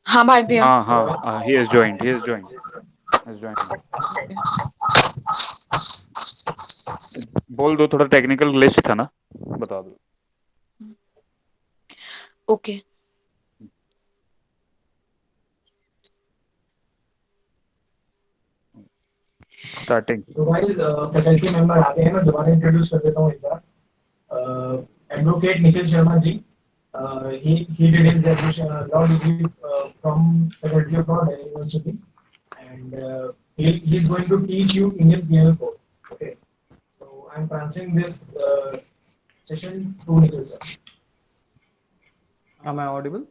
हाँ भारतीय। हाँ हाँ, ही इज ज्वाइंट। बोल दो, थोड़ा टेक्निकल ग्लिच था ना, बता दो। ओके। स्टार्टिंग। तो गाइस फैकल्टी मेंबर आते हैं, मैं दोबारा इंट्रोड्यूस कर देता हूँ एक बार। Advocate Nikhil Sharma ji, he did his graduation law degree from Faculty of Law, Delhi University, and he's going to teach you Indian Penal Code. Okay, so I'm transferring this session to Nikhil sir. Am I audible?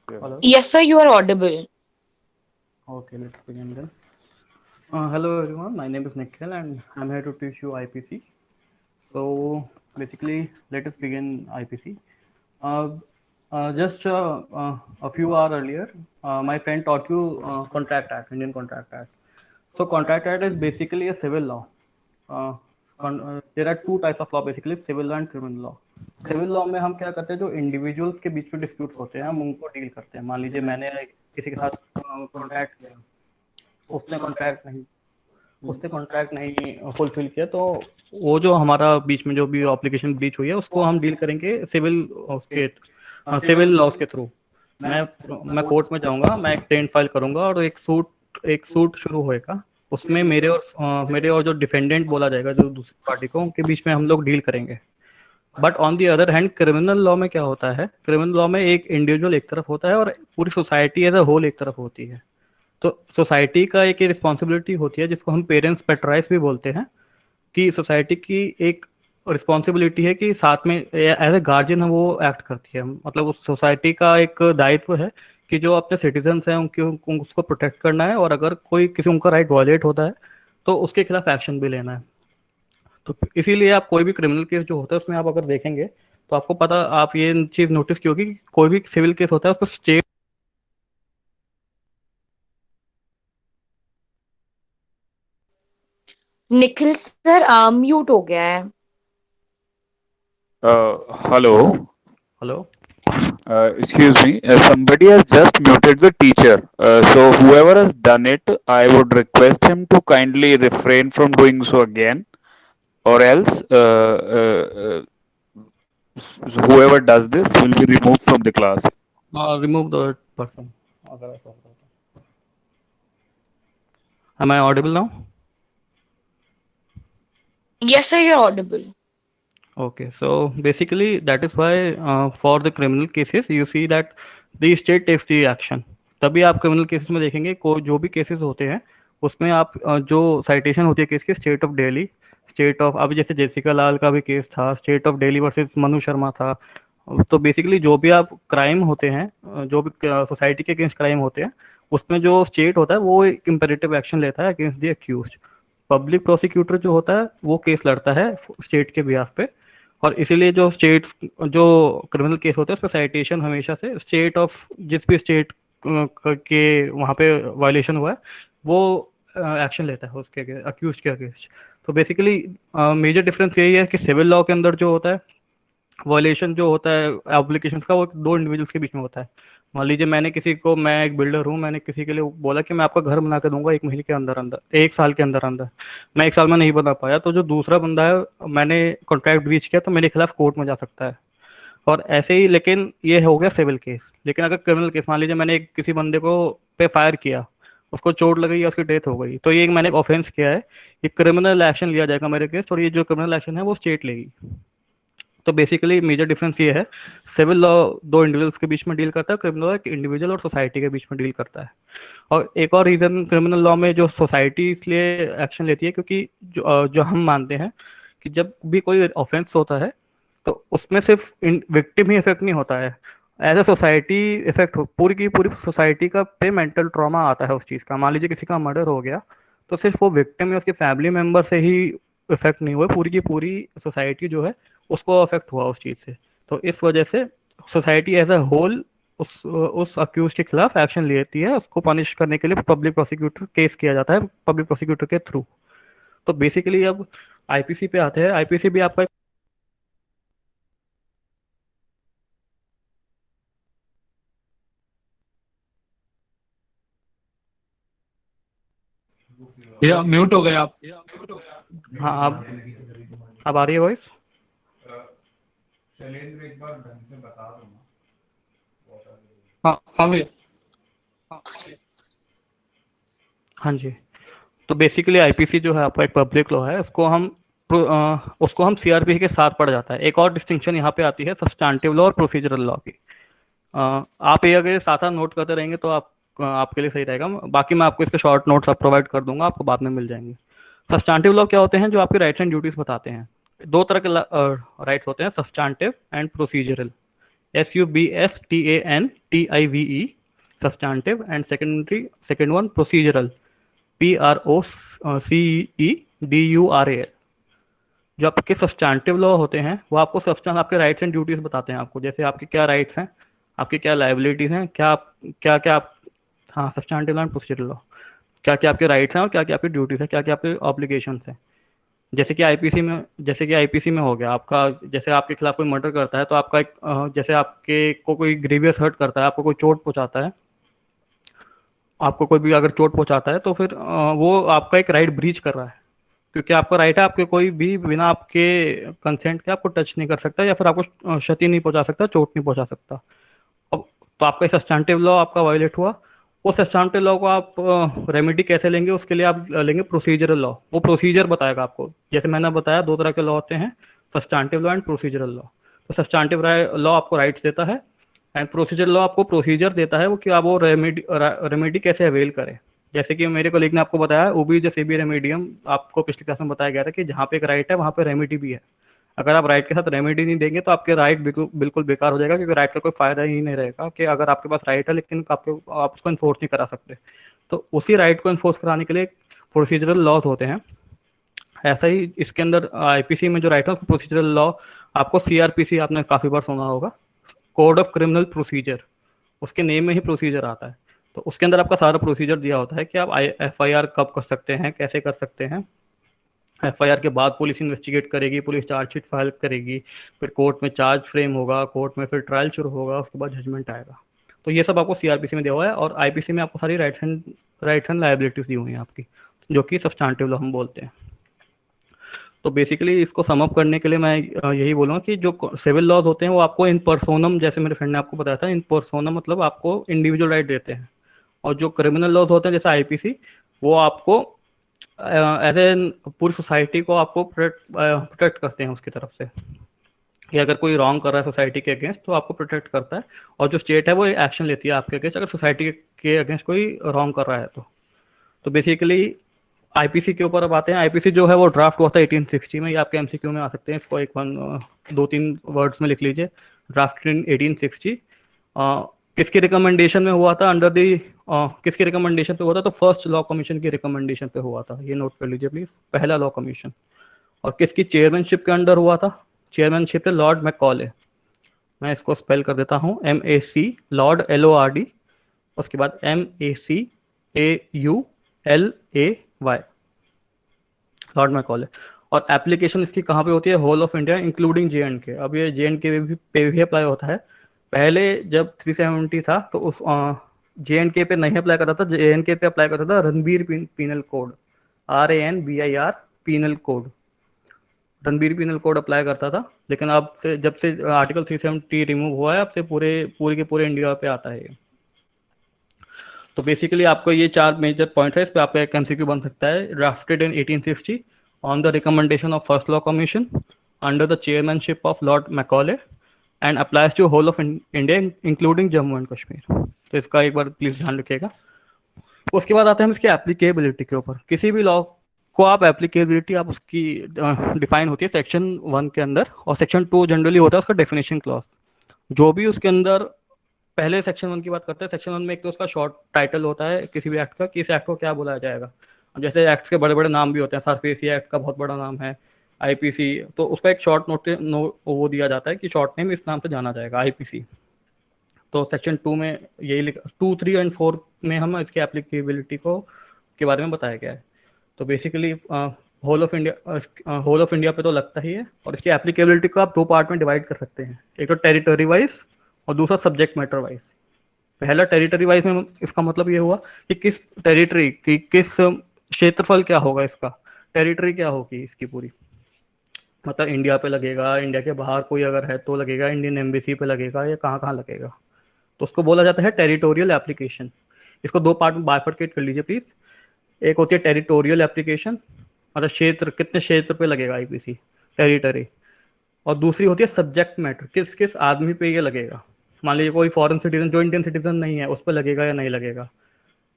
Hello. Yes, sir, you are audible. Okay, let's begin then. Hello everyone, my name is Nikhil and I'm here to teach you IPC. So basically, let us begin IPC. Uh, just a few hours earlier, my friend taught you Contract Act, Indian Contract Act. So Contract Act is basically a civil law. There are two types of law basically, civil law and criminal law. Civil law में हम क्या करते हैं, जो individuals के बीच में dispute होते हैं हम उनको डील करते हैं। मान लीजिए मैंने किसी के साथ कॉन्ट्रैक्ट किया, उसने कॉन्ट्रैक्ट नहीं उसने कॉन्ट्रैक्ट नहीं फुलफिल किया, तो वो जो हमारा बीच में जो भी एप्लीकेशन ब्रीच हुई है उसको हम डील करेंगे सिविल उसके सिविल लॉज के थ्रू। मैं मैं कोर्ट में जाऊंगा, मैं एक क्लेम फाइल करूंगा और एक सूट शुरू होएगा। उसमें मेरे और जो डिफेंडेंट बोला जाएगा, जो दूसरी पार्टी को, उनके बीच में हम लोग डील करेंगे। But on the other hand criminal law में क्या होता है, क्रिमिनल लॉ में एक इंडिविजुअल एक तरफ होता है और पूरी सोसाइटी एज अ होल एक तरफ होती है। तो सोसाइटी का एक रिस्पॉन्सिबिलिटी होती है जिसको हम पेरेंट्स पेट्राइस भी बोलते हैं, कि सोसाइटी की एक रिस्पॉन्सिबिलिटी है कि साथ में एज ए गार्जियन वो एक्ट करती है। मतलब उस सोसाइटी का एक दायित्व है कि जो अपने सिटीजन्स हैं उसको प्रोटेक्ट करना है, और अगर कोई किसी उनका राइट वायलेट होता है तो उसके खिलाफ एक्शन भी लेना है। तो इसीलिए आप कोई भी क्रिमिनल केस जो होता है उसमें आप अगर देखेंगे तो आपको पता, आप ये चीज़ नोटिस की होगी कि कोई भी सिविल केस होता है उसको स्टेट निखिल सर म्यूट हो गया है। Hello. Hello. Excuse me, somebody has just muted the teacher. So whoever has done it, I would request him to kindly refrain from doing so again, or else whoever does this will be removed from the class. Remove the person, अगर ऐसा होता है तो। Am I audible now? Yes, sir, you're audible. Okay, so basically that is why for the criminal cases you see that the state takes the action. तभी आप criminal cases में देखेंगे को जो भी केसेस होते हैं उसमें आप जो साइटेशन होती है केस की, state of Delhi, state of, अभी जैसे जेसिका लाल का भी केस था, state of Delhi versus Manu Sharma था। तो बेसिकली जो भी आप क्राइम होते हैं, जो भी सोसाइटी के अगेंस्ट क्राइम होते हैं, उसमें जो स्टेट होता है वो एक इम्पेरेटिव एक्शन लेता है against the accused. Public prosecutor जो होता है वो केस लड़ता है स्टेट के बिहाफ पे। और इसीलिए जो स्टेट्स जो क्रिमिनल केस होते हैं उसका साइटेशन हमेशा से स्टेट ऑफ, जिस भी स्टेट के वहाँ पे वायलेशन हुआ है वो एक्शन लेता है उसके अक्यूज के अगेंस्ट। तो बेसिकली मेजर डिफरेंस यही है कि सिविल लॉ के अंदर जो होता है वायलेशन जो होता है एप्लीकेशन का, वो दो इंडिविजुअल्स के बीच में होता है। मान लीजिए मैंने किसी को, मैं एक बिल्डर हूँ, मैंने किसी के लिए बोला कि मैं आपका घर बना के दूंगा 1 महीने के अंदर अंदर, 1 साल के अंदर अंदर। मैं 1 साल में नहीं बना पाया, तो जो दूसरा बंदा है, मैंने कॉन्ट्रैक्ट ब्रीच किया तो मेरे खिलाफ कोर्ट में जा सकता है। और ऐसे ही, लेकिन ये हो गया सिविल केस। लेकिन अगर क्रिमिनल केस, मान लीजिए मैंने किसी बंदे को पे फायर किया, उसको चोट लगी या उसकी डेथ हो गई, तो ये मैंने एक ऑफेंस किया है, ये क्रिमिनल एक्शन लिया जाएगा मेरे केस, और ये जो क्रिमिनल एक्शन है वो स्टेट लेगी। तो बेसिकली मेजर डिफरेंस ये है, सिविल लॉ दो इंडिविजुअल्स के बीच में डील करता है, क्रिमिनल लॉ एक इंडिविजुअल और सोसाइटी के बीच में डील करता है। और एक और रीज़न क्रिमिनल लॉ में जो सोसाइटी इसलिए एक्शन लेती है क्योंकि जो हम मानते हैं कि जब भी कोई ऑफेंस होता है तो उसमें सिर्फ विक्टिम ही इफेक्ट नहीं होता है, एज ए सोसाइटी इफेक्ट हो, पूरी की पूरी सोसाइटी का पे मेंटल ट्रॉमा आता है उस चीज़ का। मान लीजिए किसी का मर्डर हो गया तो सिर्फ वो विक्टिम या उसके फैमिली मेम्बर से ही इफेक्ट नहीं हुआ, पूरी की पूरी सोसाइटी जो है उसको अफेक्ट हुआ उस चीज़ से। तो इस वजह से सोसाइटी एज अ होल उस अक्यूज के खिलाफ एक्शन लेती है, उसको पनिश करने के लिए पब्लिक प्रोसिक्यूटर केस किया जाता है पब्लिक प्रोसिक्यूटर के थ्रू। तो बेसिकली अब आईपीसी पे आते हैं। आईपीसी भी आपका या म्यूट हो गए आप। हाँ, अब आ रही है वॉइस? शैलेंद्र एक बार ढंग से बता दो ना। हाँ हाँ भैया। हाँ जी। तो बेसिकली आईपीसी जो है आपका एक पब्लिक लॉ है, उसको हम सीआरपीसी के साथ पढ़ जाता है। एक और डिस्टिंक्शन यहाँ पे आती है सब्सटैंटिव लॉ और प्रोसीजरल लॉ की। आप ये अगर साथ साथ नोट करते रहेंगे तो आपके लिए सही रहेगा। बाकी मैं आपको इसके शॉर्ट नोट्स आप प्रोवाइड कर दूंगा, आपको बाद में मिल जाएंगे। सब्सटैंटिव लॉ क्या होते हैं? जो आपके राइट्स एंड ड्यूटीज बताते हैं। दो तरह के राइट्स होते हैं, substantive and procedural. SUBSTANTIVE, substantive, and second one procedural, PROCEDURAL। जो आपके सब्सटैंटिव लॉ होते हैं वो आपको सब्सटेंस आपके राइट्स एंड ड्यूटीज बताते हैं आपको, जैसे आपके क्या राइट्स हैं, आपकी क्या लाइबिलिटीज हैं, क्या आप हाँ, substantive law and procedural law, क्या क्या आपके राइट्स हैं और क्या क्या आपकी ड्यूटीज हैं, क्या क्या आपके ऑब्लिगेशंस हैं। जैसे कि आईपीसी में हो गया आपका, जैसे आपके खिलाफ कोई मर्डर करता है तो आपका एक जैसे आपके को कोई ग्रीवियस हर्ट करता है, आपको कोई चोट पहुंचाता है, आपको कोई भी अगर चोट पहुंचाता है तो फिर वो आपका एक राइट ब्रीच कर रहा है, क्योंकि आपका राइट है, आपके कोई भी बिना आपके कंसेंट के आपको टच नहीं कर सकता या फिर आपको क्षति नहीं पहुंचा सकता, चोट नहीं पहुंचा सकता। अब तो आपका सब्सटैंटिव लॉ आपका वायलेट हुआ। वो सब्सटैंटिव लॉ को आप रेमेडी कैसे लेंगे? उसके लिए आप लेंगे प्रोसीजरल लॉ। वो प्रोसीजर बताएगा आपको। जैसे मैंने बताया, दो तरह के लॉ होते हैं, substantive law and procedural law. तो सब्सटैंटिव लॉ आपको राइट्स देता है एंड प्रोसीजर लॉ आपको प्रोसीजर देता है, वो कि आप वो रेमेडी कैसे अवेल करें। जैसे कि मेरे कोलीग ने आपको बताया, ओबी जैसे भी रेमेडियम आपको पिछली क्लास में बताया गया था कि जहाँ पे एक राइट है वहाँ पे रेमेडी भी है। अगर आप राइट के साथ रेमेडी नहीं देंगे तो आपके राइट बिल्कुल बेकार हो जाएगा, क्योंकि राइट का कोई फायदा ही नहीं रहेगा कि अगर आपके पास राइट है लेकिन आप उसको इन्फोर्स नहीं करा सकते। तो उसी राइट को इन्फोर्स कराने के लिए प्रोसीजरल लॉज होते हैं। ऐसा ही इसके अंदर आईपीसी में जो राइट है प्रोसीजरल लॉ, आपको सीआरपीसी आपने काफ़ी बार सुना होगा, कोड ऑफ क्रिमिनल प्रोसीजर, उसके नेम में ही प्रोसीजर आता है। तो उसके अंदर आपका सारा प्रोसीजर दिया होता है कि आप एफआईआर कब कर सकते हैं, कैसे कर सकते हैं। एफआईआर के बाद पुलिस इन्वेस्टिगेट करेगी, पुलिस चार्जशीट फाइल करेगी, फिर कोर्ट में चार्ज फ्रेम होगा, कोर्ट में फिर ट्रायल शुरू होगा, उसके बाद जजमेंट आएगा। तो ये सब आपको सीआरपीसी में दिया हुआ है। और आईपीसी में आपको सारी राइट्स एंड लायबिलिटीज दी हुई हैं आपकी, जो कि सब्सटैंटिव लॉ हम बोलते हैं। तो बेसिकली इसको समअप करने के लिए मैं यही बोलूँगा कि जो सिविल लॉज होते हैं वो आपको इन पर्सोनम, जैसे मेरे फ्रेंड ने आपको बताया था, इन पर्सोनम मतलब आपको इंडिविजुअल राइट देते हैं। और जो क्रिमिनल लॉज होते हैं जैसे आईपीसी, वो आपको एज ए पूरी सोसाइटी को आपको प्रोटेक्ट करते हैं उसकी तरफ से, कि अगर कोई रॉन्ग कर रहा है सोसाइटी के अगेंस्ट तो आपको प्रोटेक्ट करता है। और जो स्टेट है वो एक्शन लेती है आपके अगेंस्ट, अगर सोसाइटी के अगेंस्ट कोई रॉन्ग कर रहा है तो बेसिकली आईपीसी के ऊपर अब आते हैं। आईपीसी जो है वो ड्राफ्ट हुआ था 1860 में। ये आपके एमसीक्यू में आ सकते हैं, इसको दो तीन वर्ड्स में लिख लीजिए, ड्राफ्ट इन 1860। किसकी रिकमेंडेशन में हुआ था? किसकी रिकमेंडेशन पे हुआ था? तो फर्स्ट लॉ कमीशन की रिकमेंडेशन पे हुआ था। ये नोट कर लीजिए प्लीज, पहला लॉ कमीशन। और किसकी चेयरमैनशिप के अंडर हुआ था? चेयरमैनशिप है लॉर्ड मैकॉले। मैं इसको स्पेल कर देता हूँ, MAC, लॉर्ड LORD, उसके बाद MACAULAY, लॉर्ड मैकॉले। और एप्लीकेशन इसकी कहाँ पे होती है? Whole of India including JNK। अब ये JNK पे भी अप्लाई होता है। पहले जब 370 था तो उस JNK पे नहीं अप्लाई करता था, JNK पे अप्लाई करता था Ranbir penal code, RANBIR penal code, Ranbir penal code apply करता था। लेकिन अब से जब से आर्टिकल 370 रिमूव हुआ है, अब से पूरे के पूरे इंडिया पे आता है ये। तो बेसिकली आपको ये 4 मेजर पॉइंट है, इस पे आपका एक MCQ बन सकता है। Drafted in 1860 on the recommendation of first law commission under the chairmanship of lord Macaulay and applies to whole of India including Jammu and Kashmir. तो इसका एक बार प्लीज ध्यान रखिएगा। उसके बाद आते हैं हम इसकी एप्लीकेबिलिटी के ऊपर। किसी भी लॉ को आप एप्लीकेबिलिटी आप उसकी डिफाइन होती है सेक्शन 1 के अंदर, और सेक्शन 2 जनरली होता है उसका डेफिनेशन क्लॉज। जो भी उसके अंदर पहले सेक्शन 1 की बात करते हैं, सेक्शन 1 में एक तो उसका शॉर्ट टाइटल होता है किसी भी एक्ट का, कि इस एक्ट को क्या बुलाया जाएगा। अब जैसे एक्ट्स के बड़े बड़े नाम भी होते हैं, सरफेसी एक्ट का बहुत बड़ा नाम है, आईपीसी, तो उसका एक शॉर्ट वो दिया जाता है कि शॉर्ट नेम इस नाम से जाना जाएगा, आईपीसी। तो सेक्शन 2 में यही लिखा, 2, 3 एंड 4 में हम इसकी एप्लीकेबिलिटी के बारे में बताया गया है। तो बेसिकली होल ऑफ इंडिया पे तो लगता ही है। और इसकी एप्लीकेबिलिटी को आप 2 पार्ट में डिवाइड कर सकते हैं, एक तो टेरिटरी वाइज और दूसरा सब्जेक्ट मैटर वाइज। पहला टेरिटरी वाइज में इसका मतलब ये हुआ कि किस टेरिटरी की किस क्षेत्रफल क्या होगा इसका, टेरिटरी क्या होगी इसकी पूरी, मतलब इंडिया पे लगेगा, इंडिया के बाहर कोई अगर है तो लगेगा, इंडियन एम्बेसी पे लगेगा, या कहाँ कहाँ लगेगा, तो उसको बोला जाता है टेरिटोरियल एप्लीकेशन। इसको दो पार्ट में बाइफरकेट कर लीजिए प्लीज। एक होती है टेरिटोरियल एप्लीकेशन, मतलब क्षेत्र, कितने क्षेत्र पे लगेगा आईपीसी, टेरिटरी। और दूसरी होती है सब्जेक्ट मैटर, किस किस आदमी पे ये लगेगा। मान लीजिए कोई फॉरेन सिटीजन जो इंडियन सिटीजन नहीं है उस पर लगेगा या नहीं लगेगा,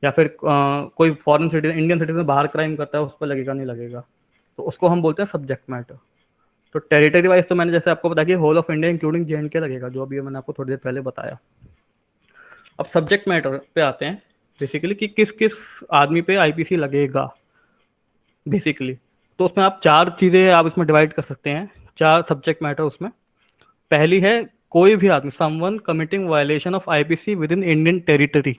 या फिर कोई फॉरेन सिटीजन इंडियन सिटीजन बाहर क्राइम करता है उस पर लगेगा नहीं लगेगा, तो उसको हम बोलते हैं सब्जेक्ट मैटर। तो टेरिटरी वाइज तो मैंने जैसे आपको बताया कि होल ऑफ इंडिया इंक्लूडिंग जे लगेगा, जो अभी मैंने आपको थोड़ी देर पहले बताया। अब सब्जेक्ट मैटर पे आते हैं, बेसिकली कि किस किस आदमी पे आईपीसी लगेगा बेसिकली। तो उसमें आप चार चीज़ें आप इसमें डिवाइड कर सकते हैं, चार सब्जेक्ट मैटर उसमें। पहली है कोई भी आदमी, someone committing violation of IPC within Indian territory.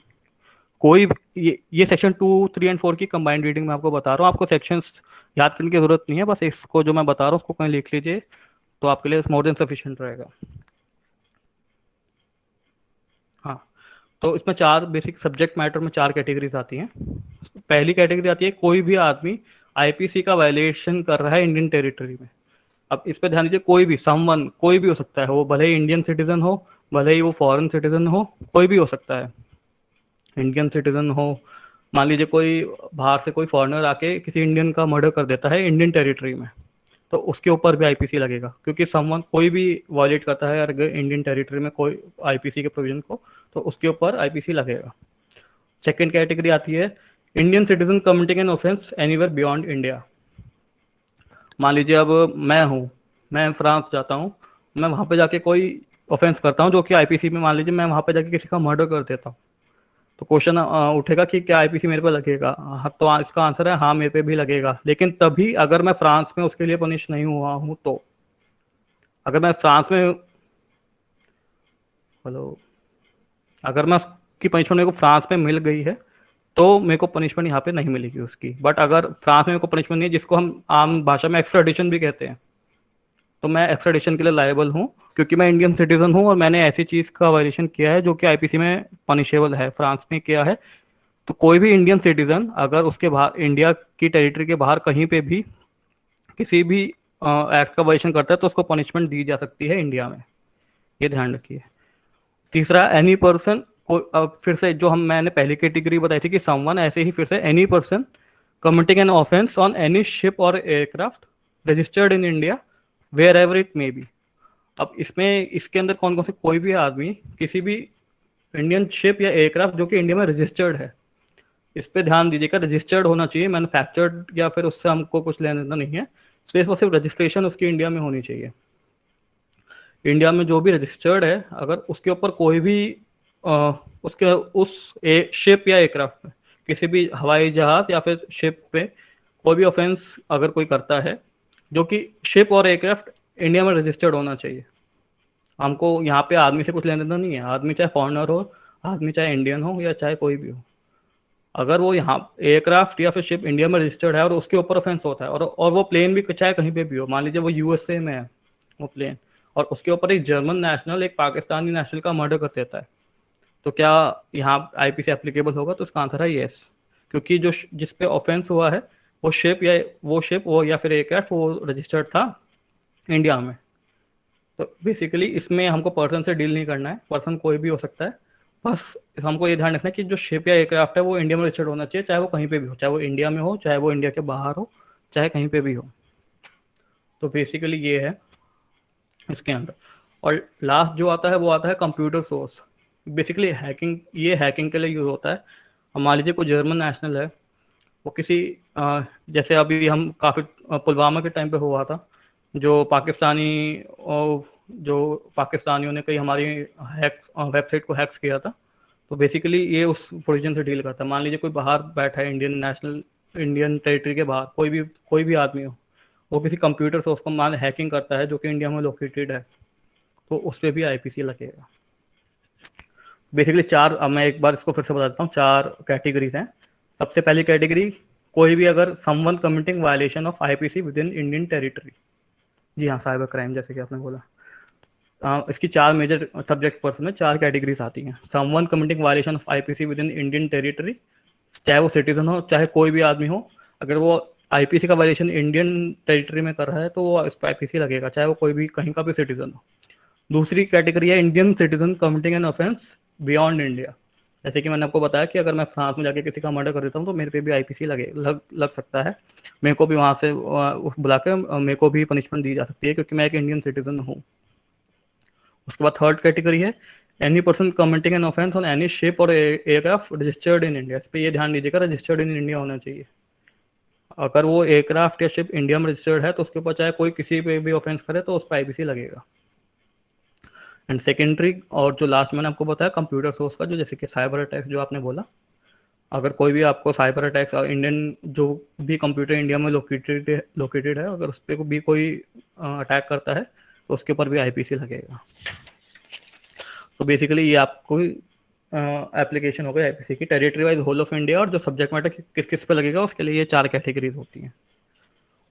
कोई ये सेक्शन 2, 3 एंड 4 की कंबाइंड रीडिंग में आपको बता रहा हूँ, आपको सेक्शंस याद करने की जरूरत नहीं है, बस इसको जो मैं बता रहा हूँ उसको कहीं लिख लीजिए तो आपके लिए मोर देन सफिशिएंट रहेगा। हाँ, तो इसमें चार बेसिक सब्जेक्ट मैटर में चार कैटेगरीज आती हैं। पहली कैटेगरी आती है कोई भी आदमी आईपीसी का वायलेशन कर रहा है इंडियन टेरिटरी में। अब इस पर ध्यान दीजिए, कोई भी, समवन कोई भी हो सकता है, वो भले ही इंडियन सिटीजन हो, भले ही वो फॉरेन सिटीजन हो, कोई भी हो सकता है। इंडियन सिटीजन हो, मान लीजिए कोई बाहर से कोई फॉरेनर आके किसी इंडियन का मर्डर कर देता है इंडियन टेरिटरी में, तो उसके ऊपर भी आईपीसी लगेगा, क्योंकि समवन कोई भी वायलेट करता है अगर इंडियन टेरिटरी में कोई आईपीसी के प्रोविजन को, तो उसके ऊपर आईपीसी लगेगा। सेकेंड कैटेगरी आती है Indian citizen committing an offence anywhere beyond India. मान लीजिए अब मैं फ्रांस जाता हूँ, मैं वहाँ पे जाके कोई ऑफेंस करता हूँ जो कि आईपीसी में, मान लीजिए मैं वहाँ पे जाके किसी का मर्डर कर देता हूँ, तो क्वेश्चन उठेगा कि क्या आईपीसी मेरे पे लगेगा। हाँ, तो इसका आंसर है हाँ, मेरे पे भी लगेगा, लेकिन तभी अगर मैं फ्रांस में उसके लिए पनिश नहीं हुआ हूँ तो। अगर मैं फ्रांस में, हेलो, अगर मैं उसकी पनिशमेंट मेरे को फ्रांस में मिल गई है तो मेरे को पनिशमेंट यहाँ पे नहीं मिलेगी उसकी। बट अगर फ्रांस में मेरे को पनिशमेंट नहीं है, जिसको हम आम भाषा में एक्स्ट्राडिशन भी कहते हैं, तो मैं एक्स्ट्राडिशन के लिए लायबल हूँ, क्योंकि मैं इंडियन सिटीजन हूँ और मैंने ऐसी चीज़ का वायलेशन किया है जो कि आईपीसी में पनिशेबल है, फ्रांस में किया है। तो कोई भी इंडियन सिटीजन अगर उसके बाहर, इंडिया की टेरिटरी के बाहर कहीं पे भी किसी भी एक्ट का वायलेशन करता है तो उसको पनिशमेंट दी जा सकती है इंडिया में, ये ध्यान रखिए। तीसरा, एनी पर्सन को, अब फिर से जो मैंने पहली कैटेगरी बताई थी कि समवन, ऐसे ही फिर से any person committing an offence on any ship और aircraft registered in India wherever it may be. अब इसमें, इसके अंदर कौन कौन से, कोई भी आदमी किसी भी इंडियन शिप या एयरक्राफ्ट जो कि इंडिया में रजिस्टर्ड है, इस पे ध्यान दीजिएगा, रजिस्टर्ड होना चाहिए, मैन्युफैक्चर्ड या फिर उससे हमको कुछ लेना देना नहीं है, सिर्फ और सिर्फ रजिस्ट्रेशन उसकी इंडिया में होनी चाहिए। इंडिया में जो भी रजिस्टर्ड है, अगर उसके ऊपर कोई भी उसके उस शिप या एयरक्राफ्ट में, किसी भी हवाई जहाज या फिर शिप पे कोई भी ऑफेंस अगर कोई करता है जो कि शिप और एयरक्राफ्ट इंडिया में रजिस्टर्ड होना चाहिए। हमको यहाँ पे आदमी से कुछ लेना देना नहीं है, आदमी चाहे फॉरेनर हो, आदमी चाहे इंडियन हो, या चाहे कोई भी हो, अगर वो यहाँ एयरक्राफ्ट या फिर शिप इंडिया में रजिस्टर्ड है और उसके ऊपर ऑफेंस होता है, और वो प्लेन भी चाहे कहीं पे भी हो, मान लीजिए वो यूएसए में है वो प्लेन, और उसके ऊपर एक जर्मन नेशनल एक पाकिस्तानी नेशनल का मर्डर कर देता है, तो क्या यहाँ आईपीसी एप्लीकेबल होगा? तो इसका आंसर है येस, क्योंकि जो जिस पे ऑफेंस हुआ है वो शिप या फिर एयरक्राफ्ट वो रजिस्टर्ड था इंडिया में। तो बेसिकली इसमें हमको पर्सन से डील नहीं करना है, पर्सन कोई भी हो सकता है, बस हमको ये ध्यान रखना है कि जो शिप या एयरक्राफ्ट है वो इंडिया में रजिस्टर्ड होना चाहिए, चाहे वो कहीं पे भी हो, चाहे वो इंडिया में हो, चाहे वो इंडिया के बाहर हो, चाहे कहीं पे भी हो। तो बेसिकली ये है इसके अंदर। और लास्ट जो आता है वो आता है कंप्यूटर सोर्स। बेसिकली हैकिंग, ये हैकिंग के लिए यूज़ होता है। अब मान लीजिए कोई जर्मन नेशनल है, वो किसी जैसे अभी हम काफ़ी पुलवामा के टाइम पे हुआ था, जो पाकिस्तानियों ने कई हमारी वेबसाइट को हैक्स किया था, तो बेसिकली ये उस प्रोविजन से डील करता है। मान लीजिए कोई बाहर बैठा है इंडियन टेरिटरी के बाहर, कोई भी आदमी हो, वो किसी कंप्यूटर सोर्स को मान हैकिंग करता है जो कि इंडिया में लोकेटेड है, तो उस पर भी आईपीसी लगेगा। बेसिकली अब मैं एक बार इसको फिर से बता देता हूँ, चार कैटेगरीज हैं। सबसे पहली कैटेगरी, कोई भी अगर someone committing violation of IPC within Indian territory, जी हाँ, साइबर क्राइम, जैसे कि आपने बोला। इसकी चार मेजर सब्जेक्ट पर्सन में चार कैटेगरीज आती हैं। Someone committing violation of IPC within Indian territory, चाहे वो सिटीजन हो चाहे कोई भी आदमी हो, अगर वो आईपीसी का वायलेशन इंडियन टेरिटरी में कर रहा है तो वो इस पर आईपीसी लगेगा, चाहे वो कोई भी कहीं का भी सिटीजन हो। दूसरी कैटेगरी है Indian citizen committing an offence beyond India. जैसे कि मैंने आपको बताया कि अगर मैं फ्रांस में जाके किसी का मर्डर कर देता हूँ तो मेरे पे भी आईपीसी लग सकता है, मेरे को भी वहाँ से बुला के मेरे को भी पनिशमेंट दी जा सकती है क्योंकि मैं एक इंडियन सिटीजन हूँ। उसके बाद थर्ड कैटेगरी है any person committing an offence on any ship और एयरक्राफ्ट रजिस्टर्ड इन इंडिया। इस पर ये ध्यान दीजिएगा, रजिस्टर्ड इन इंडिया होना चाहिए। अगर वो एयरक्राफ्ट या शिप इंडिया में रजिस्टर्ड है तो उसके ऊपर चाहे कोई किसी पे भी ऑफेंस करे तो उस पर आईपीसी लगेगा। एंड सेकेंडरी और जो लास्ट मैंने आपको बताया कंप्यूटर सोर्स का, जो जैसे कि साइबर अटैक जो आपने बोला, अगर कोई भी आपको साइबर अटैक्स इंडियन जो भी कंप्यूटर इंडिया में लोकेटेड है अगर उस पर भी कोई अटैक करता है तो उसके ऊपर भी आईपीसी लगेगा। तो बेसिकली ये आपको एप्लीकेशन हो गई आईपीसी की territory wise whole of India, और जो सब्जेक्ट मैटर किस किस पे लगेगा उसके लिए ये 4 कैटेगरीज होती हैं।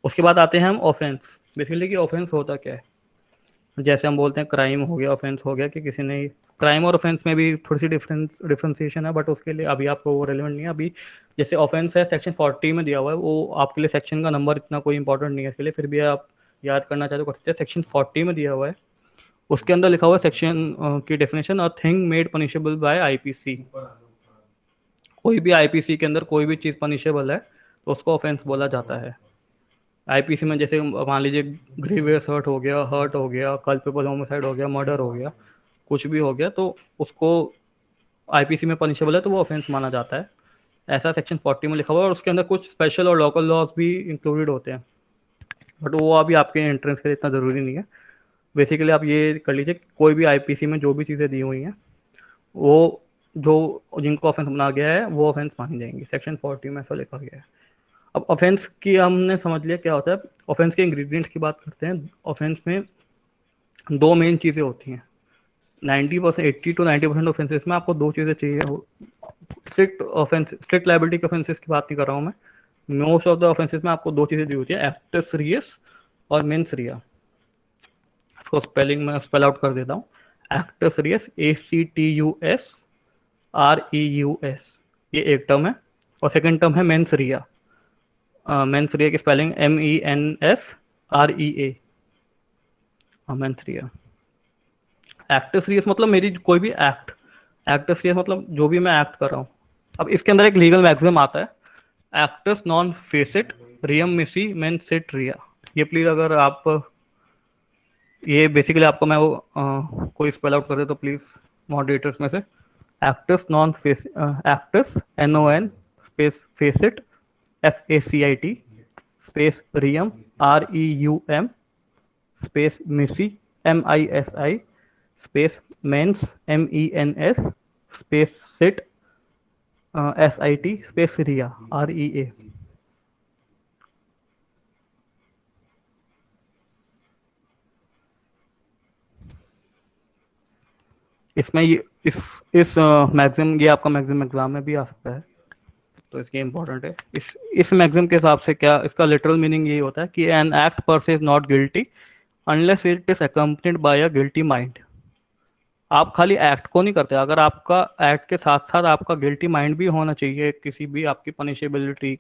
उसके बाद आते हैं हम ऑफेंस। बेसिकली कि ऑफेंस होता क्या है, जैसे हम बोलते हैं क्राइम हो गया, ऑफेंस हो गया, कि किसी ने क्राइम और ऑफेंस में भी थोड़ी सी डिफ्रेंसिएशन है, बट उसके लिए अभी आपको वो रेलिवेंट नहीं है। अभी जैसे ऑफेंस है सेक्शन 40 में दिया हुआ है, वो आपके लिए सेक्शन का नंबर इतना कोई इंपॉर्टेंट नहीं है इसके लिए, फिर भी आप याद करना चाहते हो कर सकते हैं। सेक्शन 40 में दिया हुआ है, उसके अंदर लिखा हुआ है सेक्शन की definition, a thing made punishable by IPC. कोई भी आईपीसी के अंदर कोई भी चीज़ पनिशेबल है तो उसको ऑफेंस बोला जाता है। आईपीसी में जैसे मान लीजिए ग्रीवियस हर्ट हो गया, कल्पेबल होमिसाइड हो गया, मर्डर हो गया, कुछ भी हो गया तो उसको आईपीसी में पनिशेबल है तो वो ऑफेंस माना जाता है। ऐसा सेक्शन 40 में लिखा हुआ है, और उसके अंदर कुछ स्पेशल और लोकल लॉज भी इंक्लूडेड होते हैं, बट वो अभी आपके एंट्रेंस के लिए इतना ज़रूरी नहीं है। बेसिकली आप ये कर लीजिए, कोई भी आईपीसी में जो भी चीज़ें दी हुई हैं वो जो जिनको ऑफेंस माना गया है वो ऑफेंस मानी जाएंगी। सेक्शन 40 में ऐसा लिखा गया है। अब ऑफेंस की हमने समझ लिया क्या होता है। ऑफेंस के इंग्रेडिएंट्स की बात करते हैं। ऑफेंस में 2 मेन चीज़ें होती हैं। 90% 80 to 90% ऑफेंसेस में आपको 2 चीज़ें चाहिए। स्ट्रिक्ट लाइबिलिटी के ऑफेंसेस की बात नहीं कर रहा हूँ मैं। मोस्ट ऑफ द ऑफेंसेस में आपको 2 चीज़ें दी होती है, एक्टस रियस और मेंस रिया। इसको स्पेलिंग में स्पेल आउट कर देता हूँ। एक्टस रियस ACTUS REUS, ये एक टर्म है, और सेकेंड टर्म है मेंस रिया। मेंस रिया की स्पेलिंग MENSREA, मेंस रिया। एक्ट सीरियस मतलब मेरी कोई भी एक्ट सीरियस मतलब जो भी मैं एक्ट कर रहा हूँ। अब इसके अंदर एक लीगल मैक्सिमम आता है, एक्टस नॉन फेसिट रियम मिसी मेन सिट रिया। ये प्लीज अगर आप ये बेसिकली आपको मैं वो कोई स्पेल आउट कर दे तो प्लीज मॉडरेटर्स में से। Actus non facit actus NON space facit FACIT space reum REUM space misi MISI space mens MENS space sit SIT space rea REA। इसमें ये इस मैक्सिमम ये आपका मैक्सिमम एग्जाम में भी आ सकता है, तो इसके इम्पोर्टेंट है। इस मैक्सिमम के हिसाब से क्या इसका लिटरल मीनिंग यही होता है कि एन एक्ट पर से is not guilty unless it is accompanied by a guilty mind. आप खाली एक्ट को नहीं करते, अगर आपका एक्ट के साथ साथ आपका गिल्टी माइंड भी होना चाहिए किसी भी आपकी पनिशेबिलिटी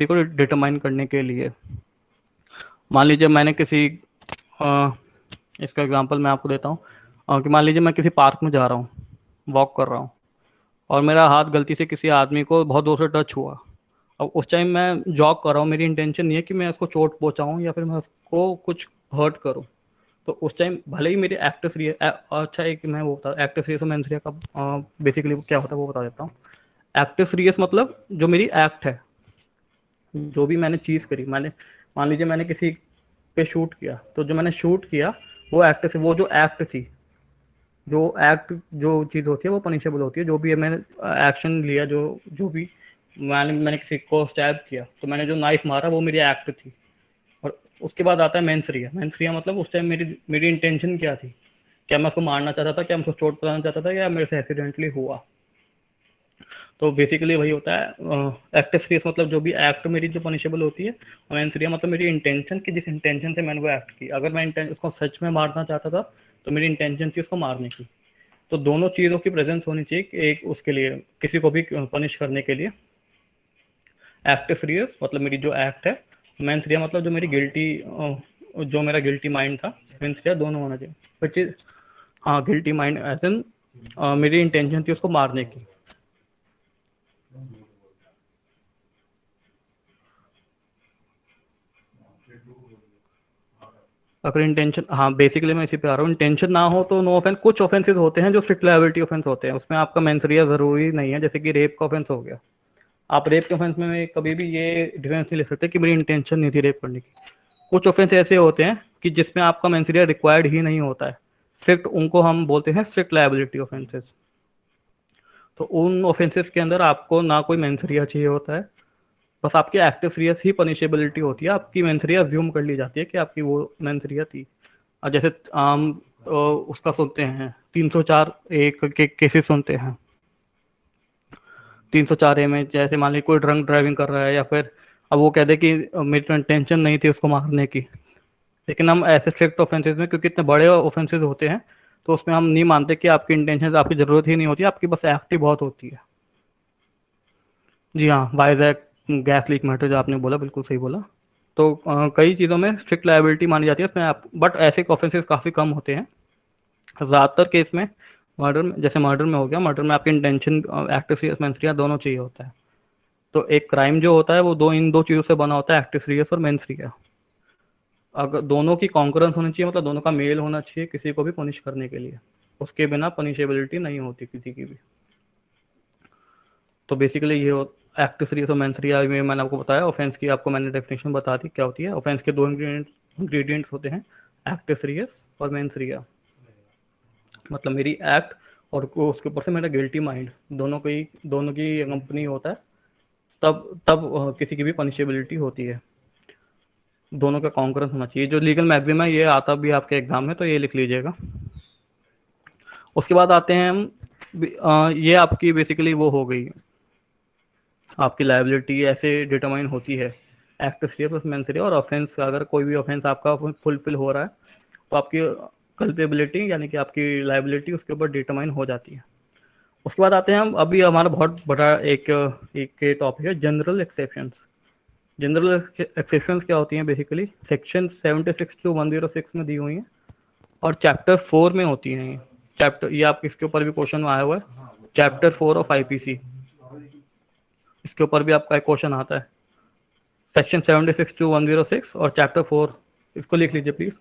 को डिटरमाइन करने के लिए। मान लीजिए मैंने किसी इसका एग्जांपल मैं आपको देता हूँ कि मान लीजिए मैं किसी पार्क में जा रहा हूँ, वॉक कर रहा हूँ, और मेरा हाथ गलती से किसी आदमी को बहुत दूर से टच हुआ। अब उस टाइम मैं जॉग कर रहा हूँ, मेरी इंटेंशन नहीं है कि मैं उसको चोट पहुँचाऊँ या फिर मैं उसको कुछ हर्ट करूँ। तो उस टाइम भले ही मेरी एक्ट सीरियस अच्छा है कि मैं वो बता एक्ट सीरियस और मेंस रिया का बेसिकली क्या होता है वो बता देता हूँ। एक्ट सीरियस मतलब जो मेरी एक्ट है, जो भी मैंने चीज़ करी, मैंने मान लीजिए मैंने किसी पे शूट किया, तो जो मैंने शूट किया वो एक्ट से, वो जो एक्ट थी, जो एक्ट जो चीज़ होती है वो पनिशेबल होती है। जो भी मैंने एक्शन लिया, जो भी मैंने किसी को स्टैब किया, तो मैंने जो नाइफ मारा वो मेरी एक्ट थी। और उसके बाद आता है मेंस रिया। मेंस रिया मतलब उस टाइम मेरी इंटेंशन क्या थी, क्या मैं उसको मारना चाहता था, क्या मैं उसको चोट पहुंचाना चाहता था, या मेरे से एक्सीडेंटली हुआ। तो बेसिकली वही होता है एक्ट सीरियस मतलब जो भी एक्ट मेरी जो पनिशेबल होती है, और मेंस रिया मतलब मेरी इंटेंशन कि जिस इंटेंशन से मैंने वो एक्ट की। अगर मैं उसको सच में मारना चाहता था तो मेरी इंटेंशन थी उसको मारने की। तो दोनों चीज़ों की प्रेजेंस होनी चाहिए कि एक उसके लिए किसी को भी पनिश करने के लिए। एक्ट सीरियस मतलब मेरी जो एक्ट है, मेंस रिया मतलब जो मेरी गिल्टी, जो मेरा गिल्टी माइंड था, मेंस रिया दोनों होना चाहिए। विच इज, हाँ गिल्टी माइंड एज इन मेरी इंटेंशन थी उसको मारने की। अगर इंटेंशन, हाँ बेसिकली मैं इसी पे आ रहा हूँ, इंटेंशन ना हो तो नो ऑफेंस। कुछ ऑफेंसेस होते हैं जो स्ट्रिक्ट लायबिलिटी ऑफेंस होते हैं, उसमें आपका मेंस रिया जरूरी नहीं है, जैसे कि रेप का ऑफेंस हो गया। आप रेप के ऑफेंस में कभी भी ये डिफेंस नहीं ले सकते कि मेरी इंटेंशन नहीं थी रेप करने की। कुछ ऑफेंस ऐसे होते हैं कि जिसमें आपका मेंस रिया रिक्वायर्ड ही नहीं होता है, स्ट्रिक्ट, उनको हम बोलते हैं स्ट्रिक्ट लायबिलिटी ऑफेंसेस। तो उन ऑफेंसेस के अंदर आपको ना कोई मेंस रिया चाहिए होता है, बस आपकी एक्टिव सीरियस ही पनिशेबिलिटी होती है। आपकी मेंसरिया अज्यूम कर ली जाती है कि आपकी वो मेंसरिया थी। और जैसे आम उसका सुनते हैं 304 एक के केसेस सुनते हैं, 304 ए में जैसे मान लीजिए कोई ड्रंक ड्राइविंग कर रहा है, या फिर अब वो कह दे कि मेरी तो इंटेंशन नहीं थी उसको मारने की, लेकिन हम ऐसे स्ट्रिक्ट ऑफेंसेस में, क्योंकि इतने बड़े ऑफेंसेस होते हैं, तो उसमें हम नहीं मानते कि आपकी इंटेंशन, आपकी ज़रूरत ही नहीं होती, आपकी बस एक्ट ही बहुत होती है। जी हाँ, वाइजैक गैस लीक मैटर जो आपने बोला, बिल्कुल सही बोला। तो कई चीज़ों में स्ट्रिक्ट लायबिलिटी मानी जाती है उसमें आप, बट ऐसे ऑफेंसेस काफ़ी कम होते हैं। ज़्यादातर केस में मर्डर में, जैसे मर्डर में हो गया, मर्डर में आपकी इंटेंशन, एक्टिव सीरियस, मेंसरिया दोनों चाहिए होता है। तो एक क्राइम जो होता है वो इन दो चीज़ों से बना होता है, एक्टिव सीरियस और मेंसरिया। अगर दोनों की कॉन्करेंस होनी चाहिए, मतलब दोनों का मेल होना चाहिए किसी को भी पनिश करने के लिए, उसके बिना पनिशेबिलिटी नहीं होती किसी की भी। तो बेसिकली ये एक्टिव सीरियस और मेंसरिया में मैंने आपको बताया। ऑफेंस की आपको मैंने डेफिनेशन बता दी क्या होती है। ऑफेंस के दो इंग्रेडिएंट्स होते हैं, एक्टिव सीरियस और मेंसरिया। मतलब मेरी एक्ट और उसके ऊपर से मेरा गिल्टी माइंड, दोनों की कंपनी होता है, तब किसी की भी पनिशेबिलिटी होती है। दोनों का कॉन्करेंस होना चाहिए। जो लीगल मैक्सिम है ये आता भी आपके एग्जाम में, तो ये लिख लीजिएगा। उसके बाद आते हैं हम, ये आपकी बेसिकली वो हो गई, आपकी लायबिलिटी ऐसे डिटरमाइन होती है, एक्टिव सीरियस प्लस मेंसरिया। और ऑफेंस, अगर कोई भी ऑफेंस आपका फुलफिल हो रहा है तो आपकी कल्पेबिलिटी यानी कि आपकी लायबिलिटी उसके ऊपर डिटरमाइन हो जाती है। उसके बाद आते हैं हम, अभी हमारा बहुत बड़ा एक टॉपिक है, जनरल एक्सेप्शंस। जनरल एक्सेप्शंस क्या होती हैं? बेसिकली सेक्शन 76 टू 106 में दी हुई हैं और चैप्टर 4 में होती हैं। ये चैप्टर, ये आप इसके ऊपर भी क्वेश्चन आया हुआ है, चैप्टर 4 ऑफ आईपीसी, इसके ऊपर भी आपका एक क्वेश्चन आता है। सेक्शन 76 टू 106 और चैप्टर 4, इसको लिख लीजिए please.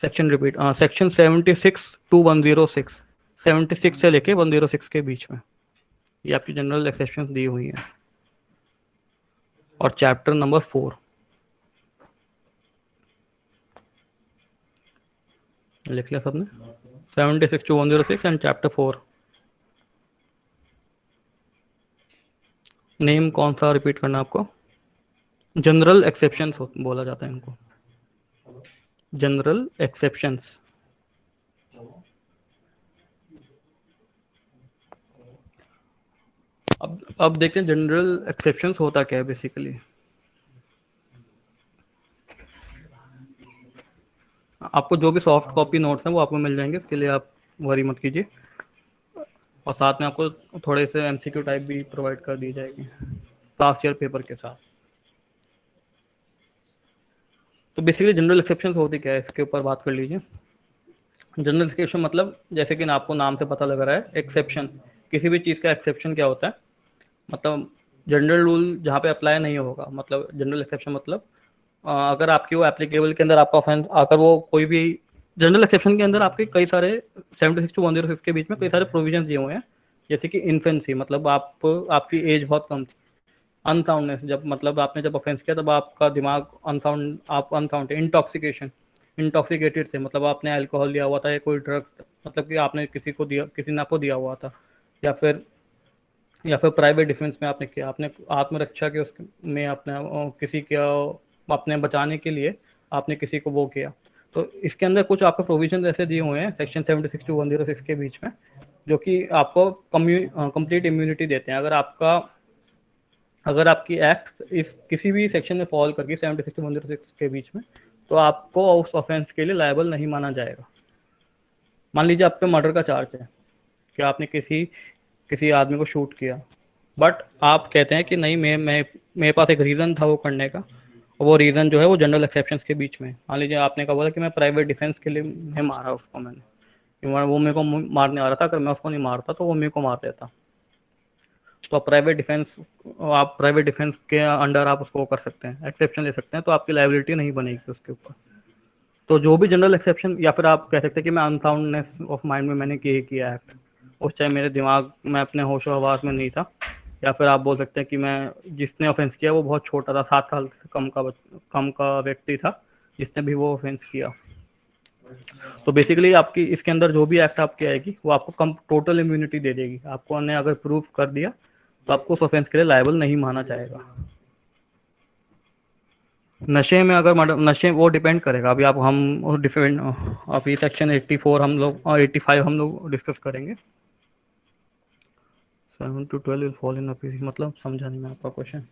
Section repeat, section 76 to 106, 76 से लेके 106 के बीच में ये आपकी जनरल एक्सेप्शन दी हुई है। और चैप्टर नंबर 4 लिख लिया सबने, 76 टू 106 एंड चैप्टर 4। नेम कौन सा रिपीट करना आपको? जनरल एक्सेप्शंस बोला जाता है इनको, जनरल एक्सेप्शंस। अब देखते हैं जनरल एक्सेप्शंस होता क्या है बेसिकली। आपको जो भी सॉफ्ट कॉपी नोट्स हैं वो आपको मिल जाएंगे, इसके लिए आप वरी मत कीजिए। और साथ में आपको थोड़े से एमसीक्यू टाइप भी प्रोवाइड कर दी जाएगी लास्ट ईयर पेपर के साथ। तो बेसिकली जनरल एक्सेप्शंस होती क्या है, इसके ऊपर बात कर लीजिए। जनरल एक्सेप्शन मतलब, जैसे कि आपको नाम से पता लग रहा है, एक्सेप्शन, किसी भी चीज़ का एक्सेप्शन क्या होता है, मतलब जनरल रूल जहाँ पे अप्लाई नहीं होगा। मतलब जनरल एक्सेप्शन मतलब अगर आपकी वो एप्लीकेबल के अंदर आपका ऑफेंस, अगर वो कोई भी जनरल एक्सेप्शन के अंदर आपके कई सारे 76 टू 106 के बीच में कई सारे प्रोविजन दिए हुए हैं। जैसे कि इन्फेंसी, मतलब आपकी एज बहुत कम थी। अनसाउंडनेस, जब मतलब आपने जब ऑफेंस किया तब आपका दिमाग अनसाउंड, आप अनसाउंड थे। इंटॉक्सिकेशन, इंटॉक्सिकेटेड थे, मतलब आपने अल्कोहल लिया हुआ था या कोई ड्रग्स, मतलब कि आपने किसी को दिया, किसी ने आपको दिया हुआ था। या फिर प्राइवेट डिफेंस में आपने किया, आपने आत्मरक्षा के उसमें में अपने किसी का अपने बचाने के लिए आपने किसी को वो किया। तो इसके अंदर कुछ आपको प्रोविजन ऐसे दिए हुए हैं सेक्शन 76 टू 106 के बीच में, जो कि आपको कंप्लीट इम्यूनिटी देते हैं। अगर आपकी एक्ट इस किसी भी सेक्शन में फॉल करके 76 टू 106 के बीच में, तो आपको उस ऑफेंस के लिए लायबल नहीं माना जाएगा। मान लीजिए आप पे मर्डर का चार्ज है कि आपने किसी आदमी को शूट किया, बट आप कहते हैं कि नहीं, मैं मेरे पास एक रीज़न था वो करने का, और वो रीज़न जो है वो जनरल एक्सेप्शंस के बीच में है। मान लीजिए आपने कहा बोला कि मैं प्राइवेट डिफेंस के लिए नहीं मारा उसको मैंने, कि वो मेरे को मारने आ रहा था, अगर मैं उसको नहीं मारता तो वो मेरे को मार देता। तो आप प्राइवेट डिफेंस के अंडर आप उसको कर सकते हैं, एक्सेप्शन ले सकते हैं, तो आपकी लाइबिलिटी नहीं बनेगी उसके ऊपर। तो जो भी जनरल एक्सेप्शन, या फिर आप कह सकते हैं कि मैं अनसाउंडनेस ऑफ माइंड में मैंने किया एक्ट, उस टाइम मेरे दिमाग में अपने होशो हवास में नहीं था, या फिर आप बोल सकते हैं कि मैं जिसने ऑफेंस किया वो बहुत छोटा था, 7 साल से कम का व्यक्ति था जिसने भी वो ऑफेंस किया। तो बेसिकली आपकी इसके अंदर जो भी एक्ट आपकी आएगी वो आपको कम टोटल इम्यूनिटी दे देगी। आपको ने अगर प्रूफ कर दिया तो आपको उस ऑफेंस के लिए लायबल नहीं माना जाएगा। नशे में अगर नशे वो डिपेंड करेगा, अभी आप हम डिफेंड अभी सेक्शन 84 हम लोग 85 हम लोग डिस्कस करेंगे। 7 to 12 विल फॉल इन अपीसी, मतलब समझा नहीं मैं आपका क्वेश्चन।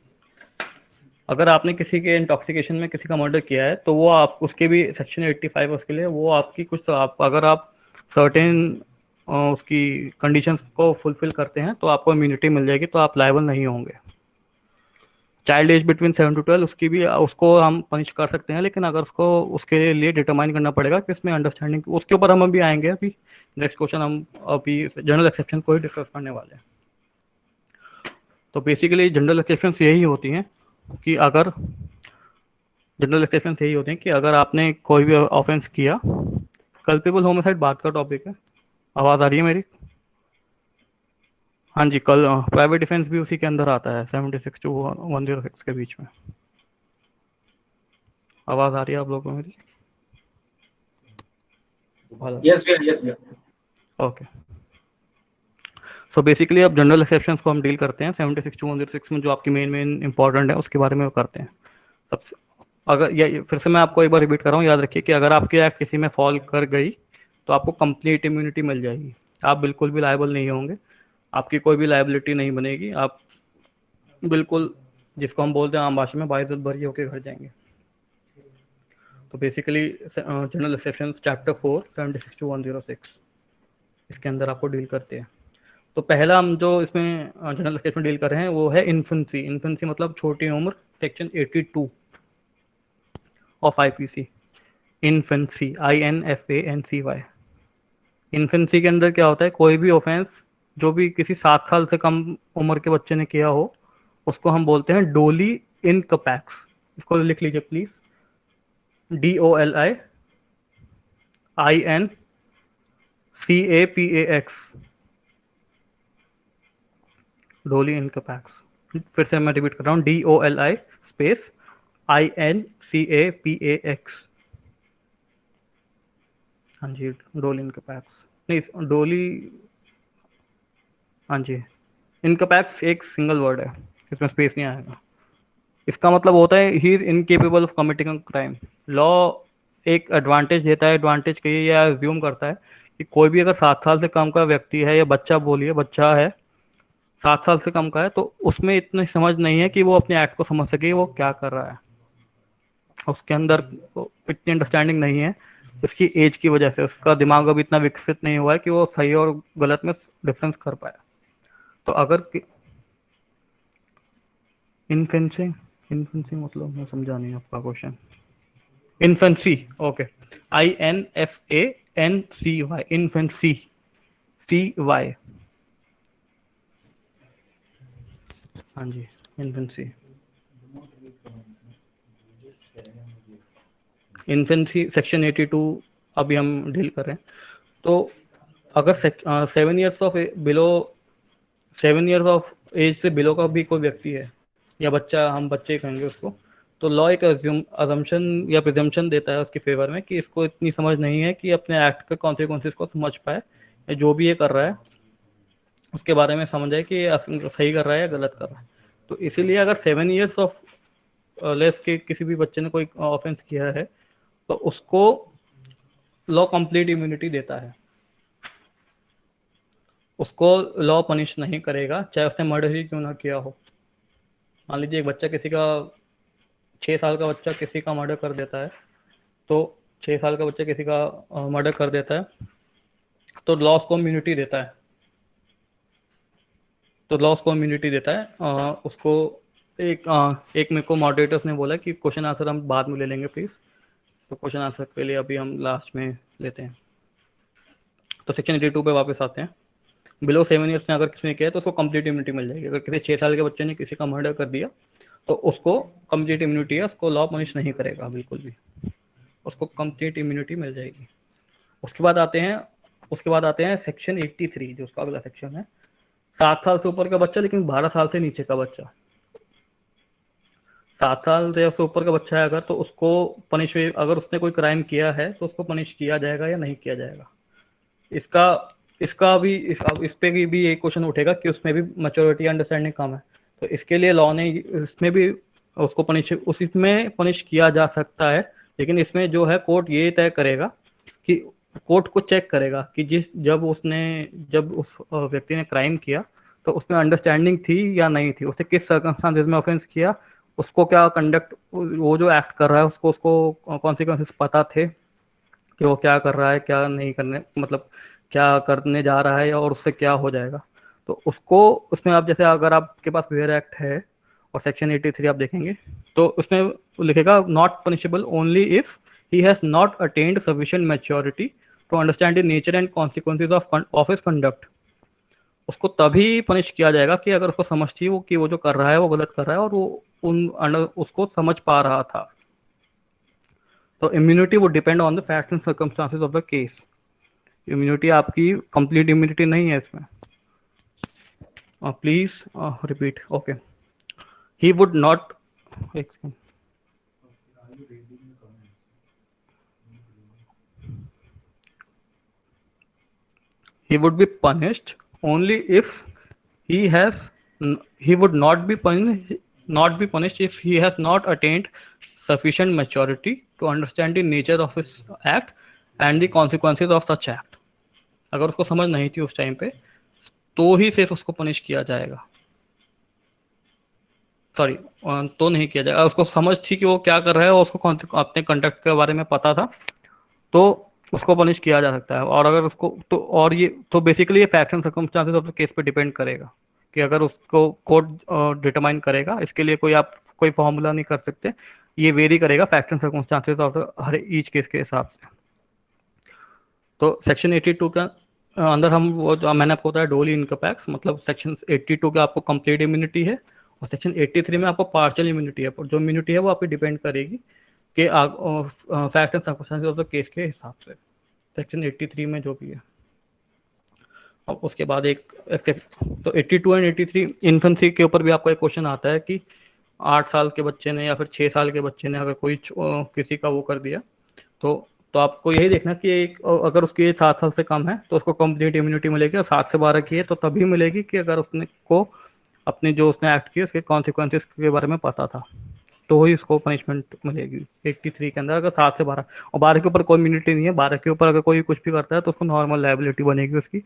अगर आपने किसी के इंटॉक्सिकेशन में किसी का मर्डर किया है तो वो आप उसके भी सेक्शन 85 उसके लिए वो आपकी कुछ, तो आप अगर आप सर्टेन उसकी कंडीशंस को फुलफिल करते हैं तो आपको इम्यूनिटी मिल जाएगी, तो आप लायबल नहीं होंगे। चाइल्ड एज बिटवीन 7 to 12 उसकी भी उसको हम पनिश कर सकते हैं, लेकिन अगर उसको उसके लिए डिटरमाइन करना पड़ेगा कि उसमें अंडरस्टैंडिंग, उसके ऊपर हम अभी आएंगे। अभी नेक्स्ट क्वेश्चन हम अभी जनरल एक्सेप्शन को ही डिस्कस करने वाले हैं। तो बेसिकली जनरल एक्सेप्शन यही होती हैं कि अगर आपने कोई भी ऑफेंस किया, कल्पेबल होमिसाइड बात का टॉपिक है। आवाज़ आ रही है मेरी? हाँ जी, कल प्राइवेट डिफेंस भी उसी के अंदर आता है, 76 to 106 के बीच में। आवाज़ आ रही है आप लोगों को मेरी? Yes, yes, yes, yes. Okay. So basically अब जनरल एक्सेप्शंस को हम डील करते हैं 76 to 106 में, जो आपकी मेन इंपॉर्टेंट है उसके बारे में करते हैं। सबसे अगर ये फिर से मैं आपको एक बार रिपीट कर रहा हूँ, याद रखिए कि अगर आपकी एक्ट किसी में फॉल कर गई तो आपको कंप्लीट इम्यूनिटी मिल जाएगी, आप बिल्कुल भी लायबल नहीं होंगे, आपकी कोई भी लायबिलिटी नहीं बनेगी, आप बिल्कुल जिसको हम बोलते हैं आम भाषा में बाइज्जत बरी होकर घर जाएंगे। तो basically general exception chapter 4 76 to 106 इसके अंदर आपको डील करते हैं। तो पहला हम जो इसमें जनरल एक्सेप्शन डील कर रहे हैं वो है इन्फेंसी। इन्फेंसी मतलब छोटी उम्र, section 82 of IPC. Infancy, INFANCY। Infancy के अंदर क्या होता है, कोई भी ऑफेंस जो भी किसी 7 साल से कम उम्र के बच्चे ने किया हो उसको हम बोलते हैं डोली इनकपैक्स। इसको लिख लीजिए प्लीज, DOLIINCAPAX, डोली इनकपैक्स। फिर से मैं रिपीट कर रहा हूँ, DOLI स्पेस INCAPAX। हाँ जी, डोली इनकपैक्स नहीं, डोली, हाँ जी, इनकपैक्स एक सिंगल वर्ड है, इसमें स्पेस नहीं आएगा। इसका मतलब होता है he is incapable of committing a crime. Law एक एडवांटेज देता है, एडवांटेज कहिए या एज्यूम करता है कि कोई भी अगर 7 साल से कम का व्यक्ति है या बच्चा, बोलिए बच्चा है 7 साल से कम का है, तो उसमें इतनी समझ नहीं है कि वो अपने एक्ट को समझ सके वो क्या कर रहा है, उसके अंदर इतनी अंडरस्टैंडिंग नहीं है उसकी एज की वजह से, उसका दिमाग अभी इतना विकसित नहीं हुआ है कि वो सही और गलत में डिफरेंस कर पाए। तो अगर इन्फेंसी, इन्फेंसी मतलब मैं समझा नहीं आपका question. Infancy, okay, INFANCY, infancy, CY, हाँ जी, इन्फेंसी। इन्फेंसी सेक्शन 82 अभी हम डील कर रहे हैं। तो अगर 7 years of below 7 years of age से बिलो का भी कोई व्यक्ति है या बच्चा, हम बच्चे कहेंगे उसको, तो लॉ एक अजम्पशन या प्रिजम्पशन देता है उसके फेवर में कि इसको इतनी समझ नहीं है कि अपने एक्ट के कॉन्सिक्वेंसेस को समझ पाए, या जो भी ये कर रहा है उसके बारे में समझ आए कि ये सही कर रहा है या गलत कर रहा है। तो इसीलिए अगर 7 ईयर्स ऑफ लेस के किसी भी बच्चे ने कोई ऑफेंस किया है तो उसको लॉ कंप्लीट इम्यूनिटी देता है, उसको लॉ पनिश नहीं करेगा चाहे उसने मर्डर ही क्यों ना किया हो। मान लीजिए एक बच्चा किसी का 6 साल का बच्चा किसी का मर्डर कर देता है, तो 6 साल का बच्चा किसी का मर्डर कर देता है तो लॉ उसको इम्यूनिटी देता है। तो लॉ उसको इम्यूनिटी देता है। उसको एक मेरे को मॉडरेटर्स ने बोला कि क्वेश्चन आंसर हम बाद में ले लेंगे प्लीज़, तो क्वेश्चन आंसर के लिए अभी हम लास्ट में लेते हैं। तो सेक्शन 82 पे वापस आते हैं। बिलो 7 ईयर्स ने अगर किसी ने किया है तो उसको कंप्लीट इम्यूनिटी मिल जाएगी। अगर किसी 6 साल के बच्चे ने किसी का मर्डर कर दिया तो उसको कंप्लीट इम्यूनिटी है, उसको लॉ पनिश नहीं करेगा बिल्कुल भी, उसको कंप्लीट इम्यूनिटी मिल जाएगी। उसके बाद आते हैं सेक्शन 83, जो उसका अगला सेक्शन है। 7 साल से ऊपर का बच्चा लेकिन 12 साल से नीचे का बच्चा, 7 साल से ऊपर का बच्चा है अगर, तो उसको पनिश, अगर उसने कोई क्राइम किया है तो उसको पनिश किया जाएगा या नहीं किया जाएगा। इस पे भी एक क्वेश्चन उठेगा कि उसमें भी मैच्योरिटी अंडरस्टैंडिंग कम है, तो इसके लिए लॉ ने इसमें भी उसको उसमें पनिश किया जा सकता है। लेकिन इसमें जो है कोर्ट ये तय करेगा कि कोर्ट को चेक करेगा कि जब उस व्यक्ति ने क्राइम किया तो उसमें अंडरस्टैंडिंग थी या नहीं थी, उसने किस सर्कमस्टांसेस में ऑफेंस किया, उसको क्या कंडक्ट, वो जो एक्ट कर रहा है उसको कॉन्सिक्वेंसेस पता थे कि वो क्या कर रहा है, क्या नहीं करने, मतलब क्या करने जा रहा है और उससे क्या हो जाएगा। तो उसको उसमें आप जैसे अगर आपके पास वेयर एक्ट है और सेक्शन 83 आप देखेंगे तो उसमें लिखेगा not punishable only if he has not attained sufficient maturity to understand the nature and consequences of his conduct. उसको तभी पनिश किया जाएगा कि अगर उसको समझ थी वो कि वो जो कर रहा है वो गलत कर रहा है और वो उसको समझ पा रहा था। तो इम्यूनिटी वो depend on the facts and circumstances of the case. Immunity आपकी कंप्लीट इम्यूनिटी नहीं है इसमें। Please repeat. Okay, he would not, he would be punished only if he has he would not be punished if he has not attained sufficient maturity to understand the nature of his act and the consequences of such act। अगर उसको समझ नहीं थी उस time पे तो ही सिर्फ उसको पनिश किया जाएगा, सॉरी तो नहीं किया जाएगा। उसको समझ थी कि वो क्या कर रहा है और उसको अपने कंडक्ट के बारे में पता था तो उसको पनिश किया जा सकता है। और अगर उसको तो, और ये तो बेसिकली ये facts and circumstances of the case पे डिपेंड करेगा कि अगर उसको कोर्ट डिटरमाइन करेगा। इसके लिए आप कोई फॉर्मूला नहीं कर सकते, ये वेरी करेगा facts and circumstances of her each case के हिसाब से। तो सेक्शन 82 का अंदर हम वो जो मैंने आपको बताया डोली इनकपैक्स, मतलब सेक्शन 82 का आपको कंप्लीट इम्यूनिटी है और सेक्शन 83 में आपको पार्शियल इम्यूनिटी है। जो इम्यूनिटी है वो आपकी डिपेंड करेगी कि fact and circumstances of the case के हिसाब से, सेक्शन 83 में जो भी है। और उसके बाद तो 82 एंड 83 इन्फेंसी के ऊपर भी आपको एक क्वेश्चन आता है कि 8 साल के बच्चे ने या फिर 6 साल के बच्चे ने अगर कोई किसी का वो कर दिया तो आपको यही देखना कि अगर उसकी एज 7 साल से कम है तो उसको कंप्लीट इम्यूनिटी मिलेगी, और 7 से 12 की है तो तभी मिलेगी कि अगर उसने को अपने जो उसने एक्ट किया उसके कॉन्सिक्वेंसेस के बारे में पता था, तो ही उसको पनिशमेंट मिलेगी 83 के अंदर। अगर 7 से 12 और 12 के ऊपर कोई इम्यूनिटी नहीं है, 12 के ऊपर अगर कोई कुछ भी करता है तो उसको नॉर्मल लायबिलिटी बनेगी उसकी।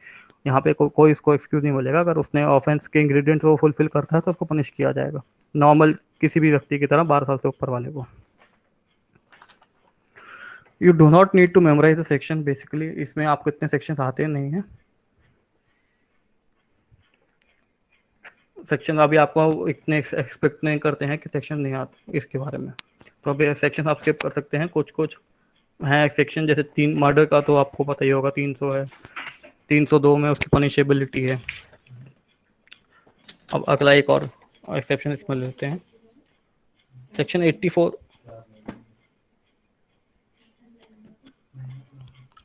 यहाँ पे कोई इसको एक्सक्यूज नहीं मिलेगा। अगर उसने ऑफेंस के इंग्रेडिएंट्स वो फुलफिल करता है तो उसको पनिश किया जाएगा नॉर्मल किसी भी व्यक्ति की तरह 12 साल से ऊपर वाले को। You do not need to memorise the section, basically इसमें आपको इतने सेक्शन आते नहीं हैं। सेक्शन अभी आपको इतने एक्सपेक्ट नहीं करते हैं कि सेक्शन नहीं आते इसके बारे में, तो अभी सेक्शन आप स्किप कर सकते हैं। कुछ हैं सेक्शन, जैसे 3 मर्डर का तो आपको पता ही होगा 300 है, 302 में उसकी पनिशेबिलिटी है। अब अगला एक और एक्सेप्शन इसमें लेते हैं, सेक्शन 84।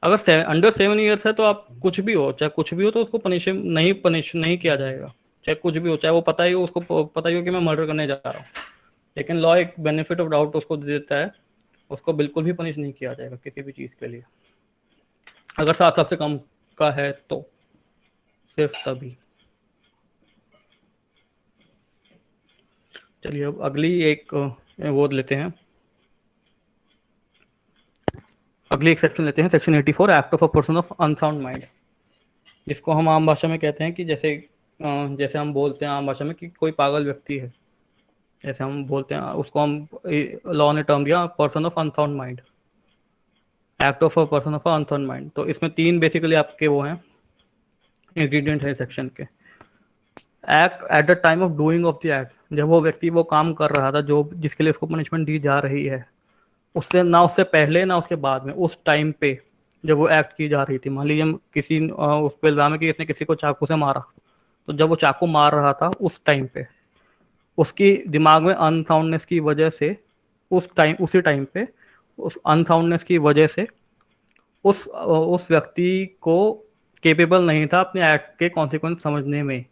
अगर अंडर 7 ईयर्स है तो आप कुछ भी हो, चाहे कुछ भी हो, तो उसको पनिश नहीं किया जाएगा, चाहे कुछ भी हो, चाहे वो पता ही हो, उसको पता ही हो कि मैं मर्डर करने जा रहा हूँ। लेकिन लॉ एक बेनिफिट ऑफ डाउट उसको दे देता है, उसको बिल्कुल भी पनिश नहीं किया जाएगा किसी भी चीज़ के लिए। अगर 7 साल से कम का है तो सिर्फ तभी। चलिए अब अगली एक वो लेते हैं, अगली एक सेक्शन लेते हैं, section 84 act of a person of unsound mind, जिसको हम आम भाषा में कहते हैं कि जैसे हम बोलते हैं आम भाषा में कि कोई पागल व्यक्ति है, जैसे हम बोलते हैं उसको हम लॉ ने टर्म दिया person of unsound mind, act of a person of unsound mind. तो इसमें 3 बेसिकली आपके वो हैं इंग्रेडिएंट है सेक्शन के। Act at the time of doing of the act, जब वो व्यक्ति वो काम कर रहा था जो जिसके लिए उसको पनिशमेंट दी जा रही है, उससे ना उससे पहले ना उसके बाद में, उस टाइम पे जब वो एक्ट की जा रही थी। मान लीजिए किसी उस पर इल्जाम है कि इसने किसी को चाकू से मारा, तो जब वो चाकू मार रहा था उस टाइम पे उसकी दिमाग में अनसाउंडनेस की वजह से, उसी टाइम पे उस अनसाउंडनेस की वजह से उस व्यक्ति को केपेबल नहीं था अपने एक्ट के कॉन्सिक्वेंस समझने में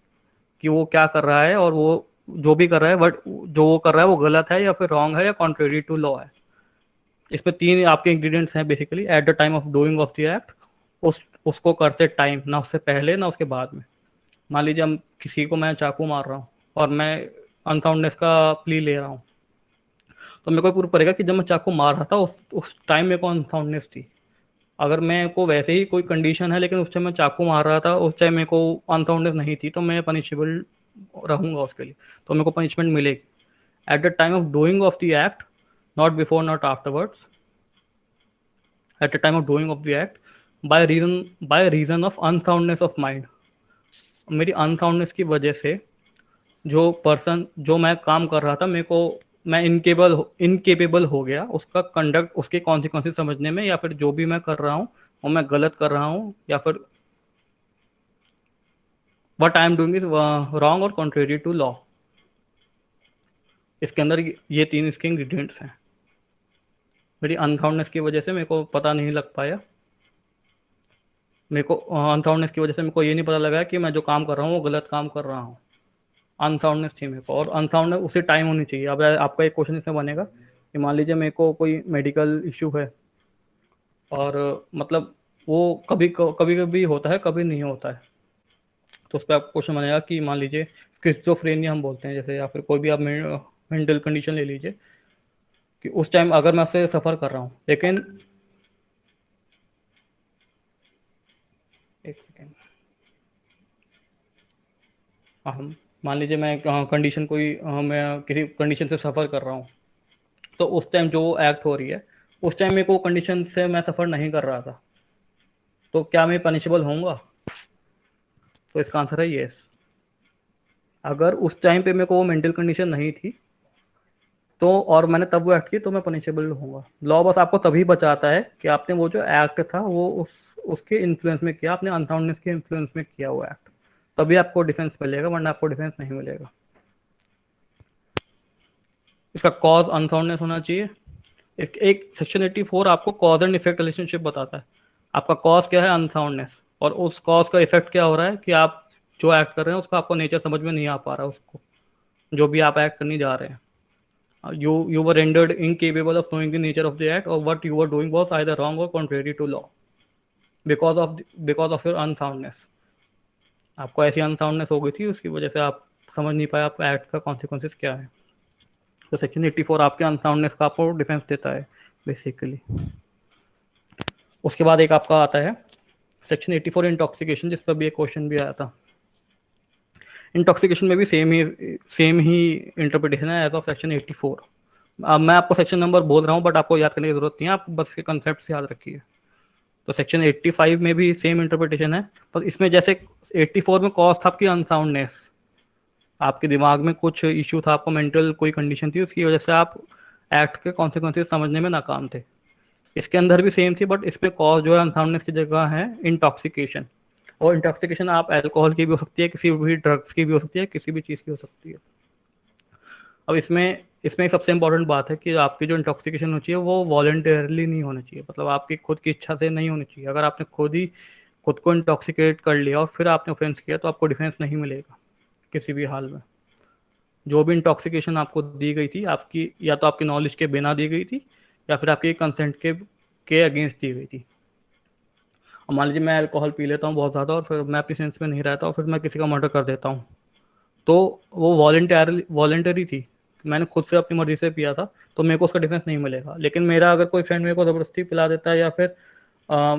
कि वो क्या कर रहा है, और वो जो भी कर रहा है बट जो वो कर रहा है वो गलत है या फिर रॉन्ग है या कॉन्ट्रेरी टू लॉ है। इसमें 3 आपके इंग्रेडिएंट्स हैं basically, eight the time of doing of the act, उसको करते टाइम, ना उससे पहले ना उसके बाद में। मान लीजिए हम किसी को मैं चाकू मार रहा हूँ और मैं अनसाउंडनेस का प्ली ले रहा हूँ, तो मेरे को प्रूव करेगा कि जब मैं चाकू मार रहा था उस टाइम मेरे को अनसाउंडनेस थी। अगर मेरे को वैसे ही कोई कंडीशन है लेकिन उस टाइम मैं चाकू मार रहा था, उस टाइम मेरे को अनसाउंडनेस नहीं थी, तो मैं पनिशेबल रहूंगा उसके लिए, तो मेरे को पनिशमेंट मिलेगी at the time of doing of the act, not before not afterwards. At the time of doing of the act by reason of unsoundness of mind, मेरी अनसाउंडनेस की वजह से जो मैं काम कर रहा था मेरे को, मैं इनकेपेबल हो गया उसका कंडक्ट, उसके कॉन्सिक्वेंसेस समझने में, या फिर जो भी मैं कर रहा हूँ वो मैं गलत कर रहा हूँ, या फिर what I am doing is wrong और कॉन्ट्रेरी टू लॉ। इसके अंदर ये 3 इसके इंग्रेडिएंट्स हैं। मेरी अनसाउंडनेस की वजह से मेरे को पता नहीं लग पाया, मेरे को अनसाउंडनेस की वजह से मेरे को ये नहीं पता लगा कि मैं जो काम कर रहा हूँ वो गलत काम कर रहा हूँ। अनसाउंडनेस थी मेरे को, और अनसाउंडनेस उसी टाइम होनी चाहिए। अब आपका एक क्वेश्चन इसमें बनेगा कि मान लीजिए मेरे को कोई मेडिकल इश्यू है, और मतलब वो कभी कभी होता है, कभी नहीं होता है, तो उस पर आपको क्वेश्चन बनेगा कि मान लीजिए स्किज़ोफ्रेनिया हम बोलते हैं जैसे, या फिर कोई भी आप मेंटल कंडीशन ले लीजिए, कि उस टाइम अगर मैं उससे सफ़र कर रहा हूँ, लेकिन एक सेकेंड, हम मान लीजिए मैं कंडीशन कोई मैं किसी कंडीशन से सफ़र कर रहा हूँ, तो उस टाइम जो एक्ट हो रही है उस टाइम मेरे को कंडीशन से मैं सफ़र नहीं कर रहा था, तो क्या मैं पनिशेबल होऊंगा? तो इसका आंसर है येस। अगर उस टाइम पे मेरे को वो मेंटल कंडीशन नहीं थी तो, और मैंने तब वो एक्ट की, तो मैं पनिशेबल होऊंगा। लॉ बस आपको तभी बचाता है कि आपने वो जो एक्ट था वो उसके इन्फ्लुएंस में किया, आपने अनसाउंडनेस के इन्फ्लुएंस में किया वो एक्ट, तभी आपको डिफेंस मिलेगा, वरना आपको डिफेंस नहीं मिलेगा। इसका कॉज अनसाउंडनेस होना चाहिए। एक सेक्शन 84 आपको कॉज एंड इफेक्ट रिलेशनशिप बताता है। आपका कॉज क्या है? अनसाउंडनेस। और उस कॉज का इफेक्ट क्या हो रहा है कि आप जो एक्ट कर रहे हैं उसका आपको नेचर समझ में नहीं आ पा रहा है, उसको जो भी आप एक्ट करने जा रहे हैं। You were rendered incapable of knowing the nature of the act, or what you were doing was either wrong or contrary to law because of your unsoundness. आपको ऐसी अनसाउंडनेस हो गई थी, उसकी वजह से आप समझ नहीं पाए आपका एक्ट का कॉन्सिक्वेंसेस क्या है। तो सेक्शन 84 आपके अनसाउंडनेस का आपको डिफेंस देता है बेसिकली। उसके बाद एक आपका आता है सेक्शन 84 इंटॉक्सिकेशन, जिस पर भी एक क्वेश्चन भी आया था। इंटॉक्सिकेशन में भी सेम ही इंटरप्रिटेशन है एज ऑफ सेक्शन 84। अब मैं आपको सेक्शन नंबर बोल रहा हूँ बट आपको याद करने की जरूरत नहीं है, आप बस इसके कंसेप्ट से याद रखिए। तो सेक्शन 85 में भी सेम इंटरप्रिटेशन है, पर इसमें जैसे 84 में कॉज था आपकी अनसाउंडनेस, आपके दिमाग में कुछ इश्यू था, आपको मेंटल कोई कंडीशन थी, उसकी वजह से आप एक्ट के कॉन्सिक्वेंसेस समझने में नाकाम थे। इसके अंदर भी सेम थी, बट इसमें कॉज जो है अनसाउंडनेस की जगह है इंटॉक्सिकेशन। और इंटॉक्सिकेशन आप अल्कोहल की भी हो सकती है, किसी भी ड्रग्स की भी हो सकती है, किसी भी चीज़ की हो सकती है। अब इसमें एक सबसे इंपॉर्टेंट बात है कि आपकी जो इंटॉक्सिकेशन होनी चाहिए वो वॉलंटरली नहीं होनी चाहिए, मतलब आपकी खुद की इच्छा से नहीं होनी चाहिए। अगर आपने खुद को इंटॉक्सिकेट कर लिया और फिर आपने ऑफेंस किया तो आपको डिफेंस नहीं मिलेगा किसी भी हाल में। जो भी इंटॉक्सिकेशन आपको दी गई थी, आपकी या तो आपकी नॉलेज के बिना दी गई थी या फिर आपके कंसेंट के अगेंस्ट दी गई थी। और मान लीजिए मैं अल्कोहल पी लेता हूँ बहुत ज़्यादा और फिर मैं अपनी सेंस में नहीं रहता और फिर मैं किसी का मर्डर कर देता हूँ, तो वो वॉलंटरी थी, मैंने खुद से अपनी मर्जी से पिया था, तो मेरे को उसका डिफेंस नहीं मिलेगा। लेकिन मेरा अगर कोई फ्रेंड मेरे को ज़बरदस्ती पिला देता है या फिर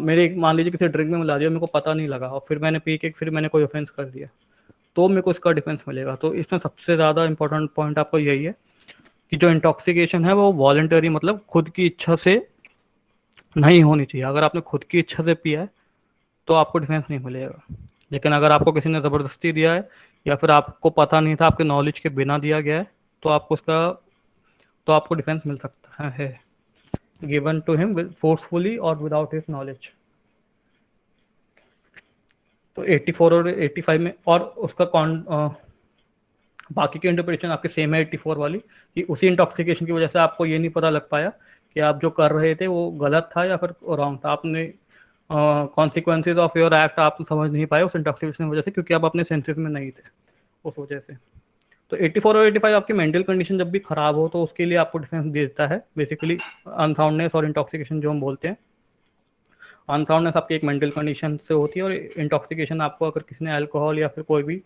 मेरे मान लीजिए किसी ड्रिंक में मिला दिया, मेरे को पता नहीं लगा और फिर मैंने पी के फिर मैंने कोई ऑफेंस कर दिया, तो मेरे को इसका डिफेंस मिलेगा। तो इसमें सबसे ज़्यादा इंपॉर्टेंट पॉइंट आपको यही है कि जो इंटॉक्सिकेशन है वो वॉलंटरी, मतलब खुद की इच्छा से नहीं होनी चाहिए। अगर आपने खुद की इच्छा से पिया है तो आपको डिफेंस नहीं मिलेगा। लेकिन अगर आपको किसी ने ज़बरदस्ती दिया है या फिर आपको पता नहीं था, आपके नॉलेज के बिना दिया गया है, तो आपको डिफेंस मिल सकता है गिवन टू हिम फोर्सफुली और विदाउट हिज नॉलेज। तो 84 और 85 में, और उसका बाकी की इंटरप्रिटेशन आपके सेम है 84 वाली, कि उसी इंटॉक्सिकेशन की वजह से आपको ये नहीं पता लग पाया कि आप जो कर रहे थे वो गलत था या फिर रॉन्ग था। आपने कॉन्सिक्वेंसेज ऑफ योर एक्ट आप समझ नहीं पाए उस इंटॉक्सिकेशन की वजह से, क्योंकि आप अपने सेंसेस में नहीं थे उस वजह से। तो 84 और 85 आपकी मेंटल कंडीशन जब भी खराब हो तो उसके लिए आपको डिफेंस देता है बेसिकली। अनसाउंडनेस और इंटॉक्सिकेशन जो हम बोलते हैं, अनसाउंडनेस आपकी एक मेंटल कंडीशन से होती है, और इंटॉक्सिकेशन आपको अगर किसी ने अल्कोहल या फिर कोई भी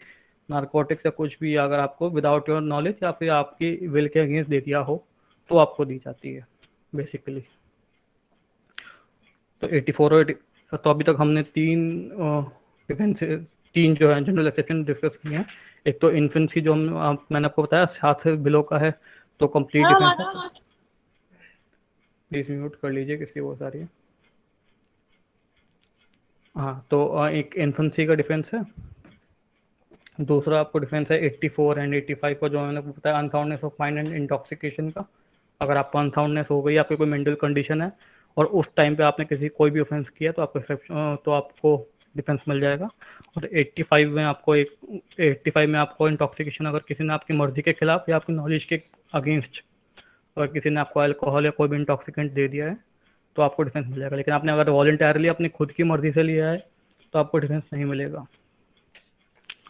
नारकोटिक्स या कुछ भी अगर आपको विदाउट योर नॉलेज या फिर आपकी विल के अगेंस्ट दे दिया हो तो आपको दी जाती है बेसिकली। तो 84 और 80, तो अभी तक हमने डिफेंस तीन जो है जनरल एक्सेप्शन डिस्कस किए हैं। एक तो इन्फेंसी जो मैंने आपको बताया 7 से बिलो का है तो कंप्लीट डिफेंस है। प्लीज म्यूट कर लीजिए, किसी बहुत सारी है। हाँ, तो एक इन्फेंसी का डिफेंस है। दूसरा आपको डिफेंस है 84 एंड 85 का, जो मैंने आपको बताया unsoundness of mind and intoxication का। अगर आपको अनसाउंडनेस हो गई, आपकी कोई मेंटल कंडीशन है और उस टाइम पे आपने कोई भी ऑफेंस किया तो आपको डिफेंस मिल जाएगा। और 85 में आपको इंटॉक्सिकेशन, अगर किसी ने आपकी मर्जी के खिलाफ या आपकी नॉलेज के अगेंस्ट अगर किसी ने आपको अल्कोहल या कोई भी इंटॉक्सिकेंट दे दिया है तो आपको डिफेंस मिल जाएगा। लेकिन आपने अगर वॉलंटरली अपनी खुद की मर्जी से लिया है तो आपको डिफेंस नहीं मिलेगा।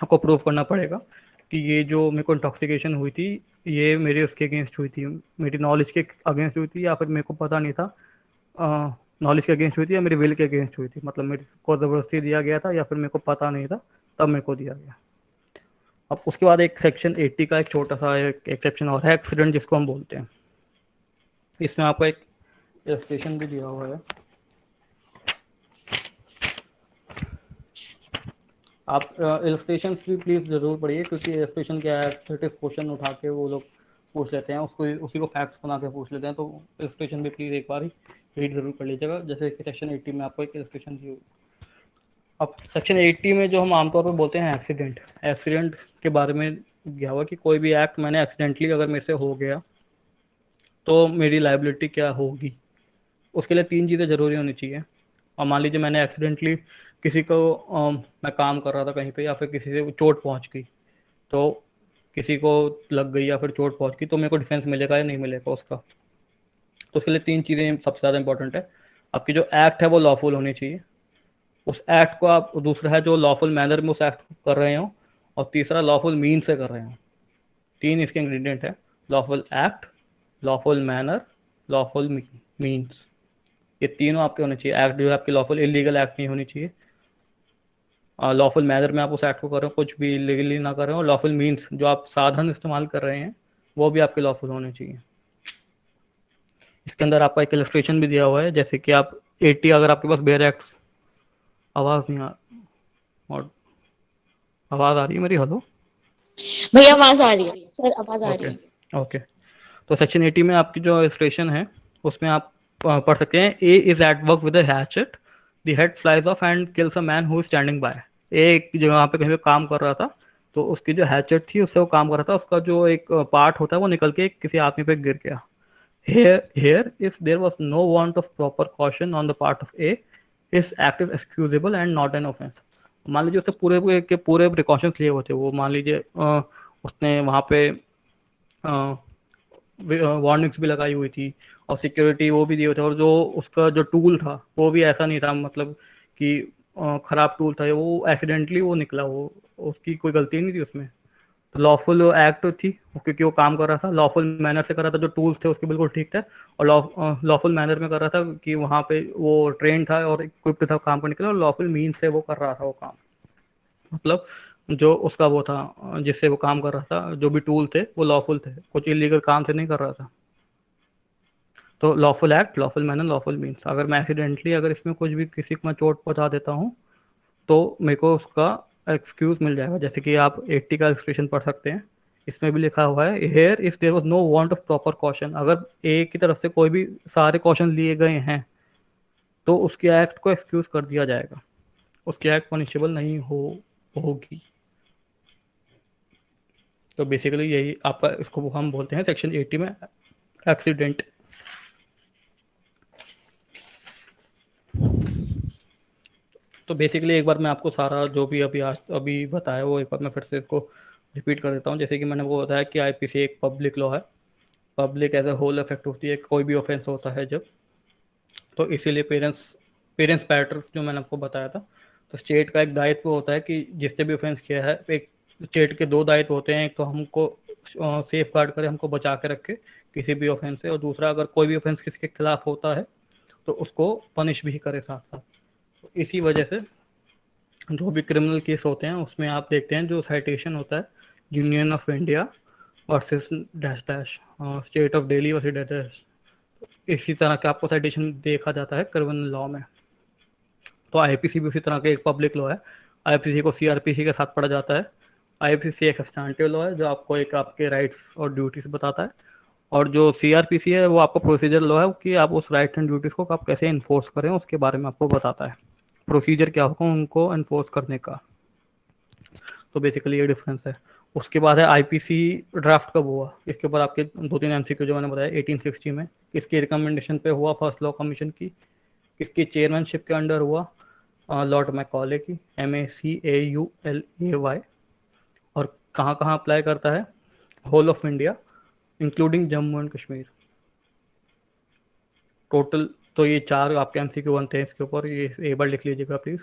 आपको प्रूव करना पड़ेगा कि ये जो मेरे को इंटॉक्सिकेशन हुई थी ये मेरे उसके अगेंस्ट हुई थी, मेरी नॉलेज के अगेंस्ट हुई थी, या फिर मेरे को पता नहीं था नॉलेज के अगेंस्ट हुई थी, या मेरी विल के अगेंस्ट हुई थी, मतलब मेरे को ज़बरदस्ती दिया गया था या फिर मेरे को पता नहीं था तब मेरे को दिया गया। अब उसके बाद एक सेक्शन 80 का एक छोटा सा एक एक्सेप्शन और है, एक्सीडेंट जिसको हम बोलते हैं। इसमें आपको एक इलस्ट्रेशन भी दिया हुआ है। आप इलस्ट्रेशन भी प्लीज़ ज़रूर पढ़िए, क्योंकि इलस्ट्रेशन क्या है, क्वेश्चन उठा के वो लोग पूछ लेते हैं, उसी को फैक्ट्स बना के पूछ लेते हैं। तो इलस्ट्रेशन भी प्लीज़ एक बार ही रीड ज़रूर कर लीजिएगा। जैसे कि सेक्शन 80 में आपको एक इलस्ट्रेशन दी हुई। अब सेक्शन 80 में जो हम आमतौर पर बोलते हैं एक्सीडेंट के बारे में दिया हुआ कि कोई भी एक्ट मैंने एक्सीडेंटली अगर मेरे से हो गया तो मेरी लाइबिलिटी क्या होगी। उसके लिए 3 चीज़ें ज़रूरी होनी चाहिए। और मान लीजिए मैंने एक्सीडेंटली किसी को मैं काम कर रहा था कहीं पे, या फिर किसी से चोट पहुंच गई, तो किसी को लग गई या फिर चोट पहुंच गई, तो मेरे को डिफेंस मिलेगा या नहीं मिलेगा उसका। तो उसके लिए 3 चीज़ें सबसे ज़्यादा इंपॉर्टेंट है। आपकी जो एक्ट है वो लॉफुल होनी चाहिए, उस एक्ट को आप, दूसरा है जो लॉफुल मैनर में उस एक्ट को कर रहे हो, और तीसरा लॉफुल मीन से कर रहे हो। 3 इसके इंग्रेडिएंट है, lawful act, lawful manner, lawful means. ये तीनों आपके होने चाहिए। एक्ट जो है आपकी लॉफुल इलीगल एक्ट नहीं होनी चाहिए। लॉफुल मैनर में आप उस एक्ट को कर रहे हो, कुछ भी इलीगली ना कर रहे हो। लॉफुल मीन्स जो आप साधन इस्तेमाल कर रहे हैं वो भी आपके लॉफुल होने चाहिए। इसके अंदर आपका एक इलस्ट्रेशन भी दिया हुआ है, जैसे कि आप 80, अगर आपके पास बेयर एक्ट, आवाज़ नहीं और आवाज़ आ रही है मेरी? हेलो भैया आवाज आ रही है सर, आवाज आ रही है। ओके। तो सेक्शन 80 में आपकी जो इलस्ट्रेशन है उसमें आप पढ़ सकते हैं, A is at work with a hatchet, the head flies off and kills a man who is standing by. एक जगह पे कहीं पे काम कर रहा था, तो उसकी जो हैचेट थी उससे वो काम कर रहा था, उसका जो एक पार्ट होता है वो निकल के किसी आदमी पे गिर गया। Here, if there was no want of proper caution on the part of A, his act is excusable and not an offense. मान लीजिए उसने पूरे के पूरे प्रिकॉशंस लिए हुए थे, वो मान लीजिए उसने वहाँ पे वार्निंग्स भी लगाई हुई थी और सिक्योरिटी वो भी दिए हुए थे, और जो उसका जो टूल था वो भी ऐसा नहीं था, मतलब कि ख़राब टूल था, वो एक्सीडेंटली वो निकला, वो उसकी कोई गलती नहीं थी उसमें। तो लॉफुल एक्ट थी क्योंकि वो काम कर रहा था, लॉफुल मैनर से कर रहा था, जो टूल्स थे उसके बिल्कुल ठीक थे, और लॉफुल मैनर में कर रहा था कि वहाँ पे वो ट्रेन था और इक्विप्ड था काम करने के लिए, और लॉफुल मीन से वो कर रहा था वो काम, मतलब जो उसका वो था जिससे वो काम कर रहा था, जो भी टूल थे वो लॉफुल थे, कुछ इलीगल काम से नहीं कर रहा था। तो lawful act, lawful manner, lawful means. अगर मैं एक्सीडेंटली अगर इसमें कुछ भी किसी को मैं चोट पहुँचा देता हूँ तो मेरे को उसका एक्सक्यूज मिल जाएगा। जैसे कि आप 80 का एक्सप्रेशन पढ़ सकते हैं, इसमें भी लिखा हुआ है, here if there was no want of proper caution. अगर ए की तरफ से कोई भी सारे कॉशन लिए गए हैं तो उसके एक्ट को एक्सक्यूज कर दिया जाएगा। उसकी एक्ट पनिशेबल नहीं होगी। तो बेसिकली यही आपका, इसको हम बोलते हैं सेक्शन 80 में एक्सीडेंट। तो बेसिकली एक बार मैं आपको सारा जो भी अभी बताया वो एक बार मैं फिर से इसको रिपीट कर देता हूँ। जैसे कि मैंने वो बताया कि आईपीसी एक पब्लिक लॉ है, public as a whole effect होती है कोई भी ऑफेंस होता है जब, तो इसीलिए पेरेंट्स पैटर्स जो मैंने आपको बताया था। तो स्टेट का एक दायित्व होता है कि जिसने भी ऑफेंस किया है, एक स्टेट के दो दायित्व होते हैं, एक तो हमको सेफ गार्ड करे, हमको बचा के रखे किसी भी ऑफेंस से, और दूसरा अगर कोई भी ऑफेंस किसी के खिलाफ होता है तो उसको पनिश भी करे साथ साथ। तो इसी वजह से जो भी क्रिमिनल केस होते हैं उसमें आप देखते हैं जो साइटेशन होता है union of India versus dash dash state of Delhi versus dash dash, इसी तरह का आपको साइटेशन देखा जाता है क्रिमिनल लॉ में। तो आईपीसी भी उसी तरह का एक पब्लिक लॉ है। आईपीसी को सीआरपीसी के साथ पढ़ा जाता है। आईपीसी एक सब्सटैंटिव लॉ है जो आपको एक आपके राइट्स और ड्यूटीज बताता है, और जो सीआरपीसी है वो आपको प्रोसीजर लॉ है कि आप उस राइट्स एंड ड्यूटीज को आप कैसे इन्फोर्स करें उसके बारे में आपको बताता है, प्रोसीजर क्या होगा उनको इन्फोर्स करने का। तो बेसिकली ये डिफरेंस है। उसके बाद है आईपीसी ड्राफ्ट कब हुआ, इसके ऊपर आपके 2-3 एमसीक्यू जो मैंने बताया। 1860 में किसकी रिकमेंडेशन पे हुआ, फर्स्ट लॉ कमीशन की, किसकी चेयरमैनशिप के अंडर हुआ, लॉर्ड मैकॉले की, MACAULAY। और कहाँ कहाँ अप्लाई करता है, whole of India including Jammu and Kashmir. Total तो ये 4 आपके एमसीक्यू बनते हैं इसके ऊपर, ये एक बार लिख लीजिएगा प्लीज।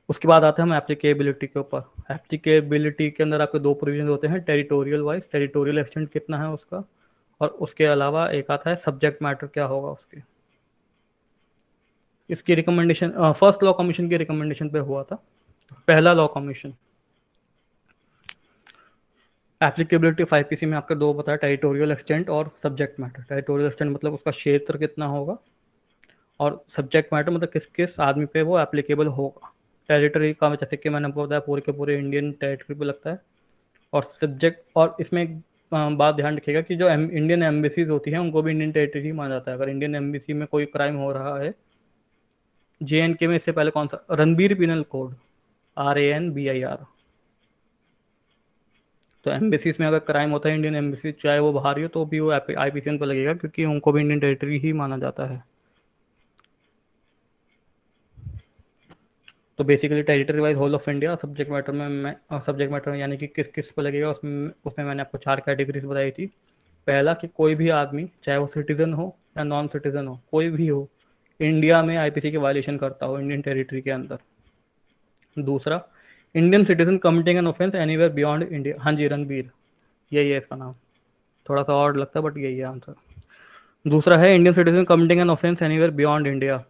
उसके बाद आते हैं हम एप्लीकेबिलिटी के ऊपर। एप्लीकेबिलिटी के अंदर आपके 2 प्रोविजन होते हैं, टेरिटोरियल वाइज, टेरिटोरियल एक्सटेंट कितना है उसका, और उसके अलावा एक आता है सब्जेक्ट मैटर क्या होगा उसके। इसकी रिकमेंडेशन फर्स्ट लॉ कमीशन की रिकमेंडेशन पे हुआ था, पहला law commission. Applicability of IPC में आपके 2 बताया, टेरिटोरियल एक्सटेंट और सब्जेक्ट मैटर। टेरिटोरियल एक्सटेंट मतलब उसका क्षेत्र कितना होगा, और सब्जेक्ट मैटर मतलब किस किस आदमी पे वो एप्लीकेबल होगा। टेरिटरी का जैसे कि मैंने बताया पूरे के पूरे इंडियन टेरिटरी पे लगता है। और सब्जेक्ट, और इसमें एक बात ध्यान रखिएगा कि जो इंडियन एम्बेसीज होती हैं उनको भी इंडियन टेरिटरी माना जाता है। अगर इंडियन एम्बेसी में कोई क्राइम हो रहा है, JNK में इससे पहले कौन सा, रणबीर पिनल कोड, RANBIR। तो एम्बेसीज में अगर क्राइम होता है इंडियन एम्बेसी चाहे वो बाहर ही हो तो भी वो IPCN पर लगेगा, क्योंकि उनको भी इंडियन टेरिटरी ही माना जाता है। तो basically territory wise whole of India. Subject matter में सब्जेक्ट मैटर यानी कि किस किस पर लगेगा, उसमें मैंने आपको 4 कैटेगरीज बताई थी। पहला कि कोई भी आदमी चाहे वो सिटीजन हो या नॉन सिटीजन हो, कोई भी हो, इंडिया में आईपीसी की वायलेशन करता हो इंडियन टेरिटरी के अंदर। दूसरा, Indian citizen committing an offence anywhere beyond India. हाँ जी, रणबीर, यही है इसका नाम, थोड़ा सा और लगता है बट यही है आंसर। दूसरा है Indian citizen committing an offence anywhere beyond India.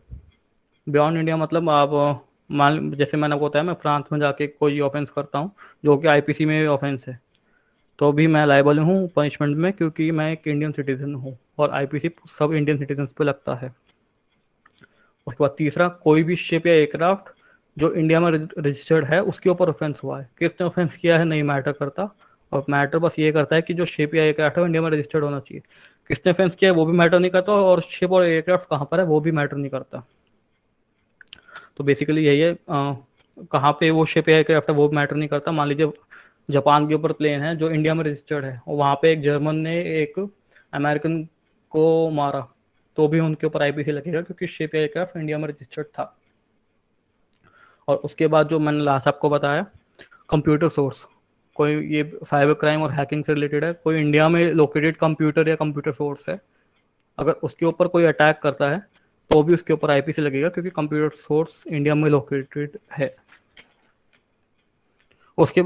Beyond India मतलब आप मान, जैसे मैंने आपको बताया मैं फ्रांस में जाके कोई ऑफेंस करता हूँ जो कि आईपीसी में ऑफेंस है, तो भी मैं लायबल हूँ पनिशमेंट में, क्योंकि मैं एक इंडियन सिटीजन हूँ और आईपीसी सब इंडियन सिटीजन पे लगता है। उसके बाद तीसरा, कोई भी शिप या एयरक्राफ्ट जो इंडिया में रजिस्टर्ड है उसके ऊपर ऑफेंस हुआ है। किसने ऑफेंस किया है नहीं मैटर करता, और मैटर बस ये करता है कि जो शिप या एयरक्राफ्ट है वो इंडिया में रजिस्टर्ड होना चाहिए। किसने ऑफेंस किया है वो भी मैटर नहीं करता, और शिप और एयरक्राफ्ट कहाँ पर है वो भी मैटर नहीं करता। तो बेसिकली यही है, कहाँ पे वो शिप या एयरक्राफ्ट है वो मैटर नहीं करता। मान लीजिए जापान के ऊपर प्लेन है जो इंडिया में रजिस्टर्ड है, और वहाँ पे एक जर्मन ने एक अमेरिकन को मारा, तो भी उनके ऊपर आईपीसी लगेगा क्योंकि शिप या एयरक्राफ्ट इंडिया में रजिस्टर्ड था। और उसके बाद जो मैंने लास्ट आपको बताया, कंप्यूटर सोर्स, कोई ये साइबर क्राइम और हैकिंग से रिलेटेड है, कोई इंडिया में लोकेटेड कंप्यूटर या कंप्यूटर सोर्स है, अगर उसके ऊपर कोई अटैक करता है तो भी उसके ऊपर आईपीसी लगेगा क्योंकि कंप्यूटर सोर्स इंडिया में लोकेटेड है। उसके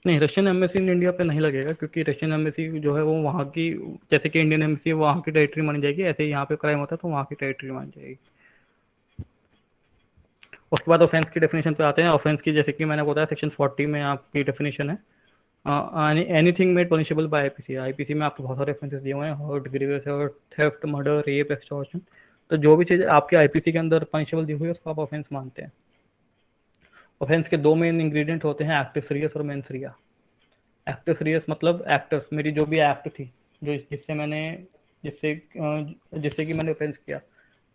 नहीं, रशियन एम्बेसी इन इंडिया पे नहीं लगेगा, क्योंकि रशियन एम्बेसी जो है वो वहाँ की, जैसे कि इंडियन एम्बेसी है वहाँ की टेरिटरी मानी जाएगी, ऐसे ही यहाँ पे क्राइम होता है तो वहाँ की टेरिटरी मानी जाएगी। उसके बाद ऑफेंस की डेफिनेशन पे आते हैं। ऑफेंस की जैसे कि मैंने बताया सेक्शन 40 में आपकी डेफिनेशन है, anything made punishable by IPC. IPC में आपको बहुत सारे ऑफेंसेस दिए हुए हैं, hurt, grievous hurt, theft, murder, rape, extortion. तो जो भी चीज़ आपके आईपीसी के अंदर पनिशेबल दी हुई है उसको आप ऑफेंस मानते हैं। ऑफेंस के 2 मेन इंग्रेडिएंट होते हैं, एक्टिव सीरियस और मेंस रिया। एक्टिव सीरियस मतलब एक्टर्स, मेरी जो भी एक्ट थी जो जिससे मैंने जिससे कि मैंने ऑफेंस किया।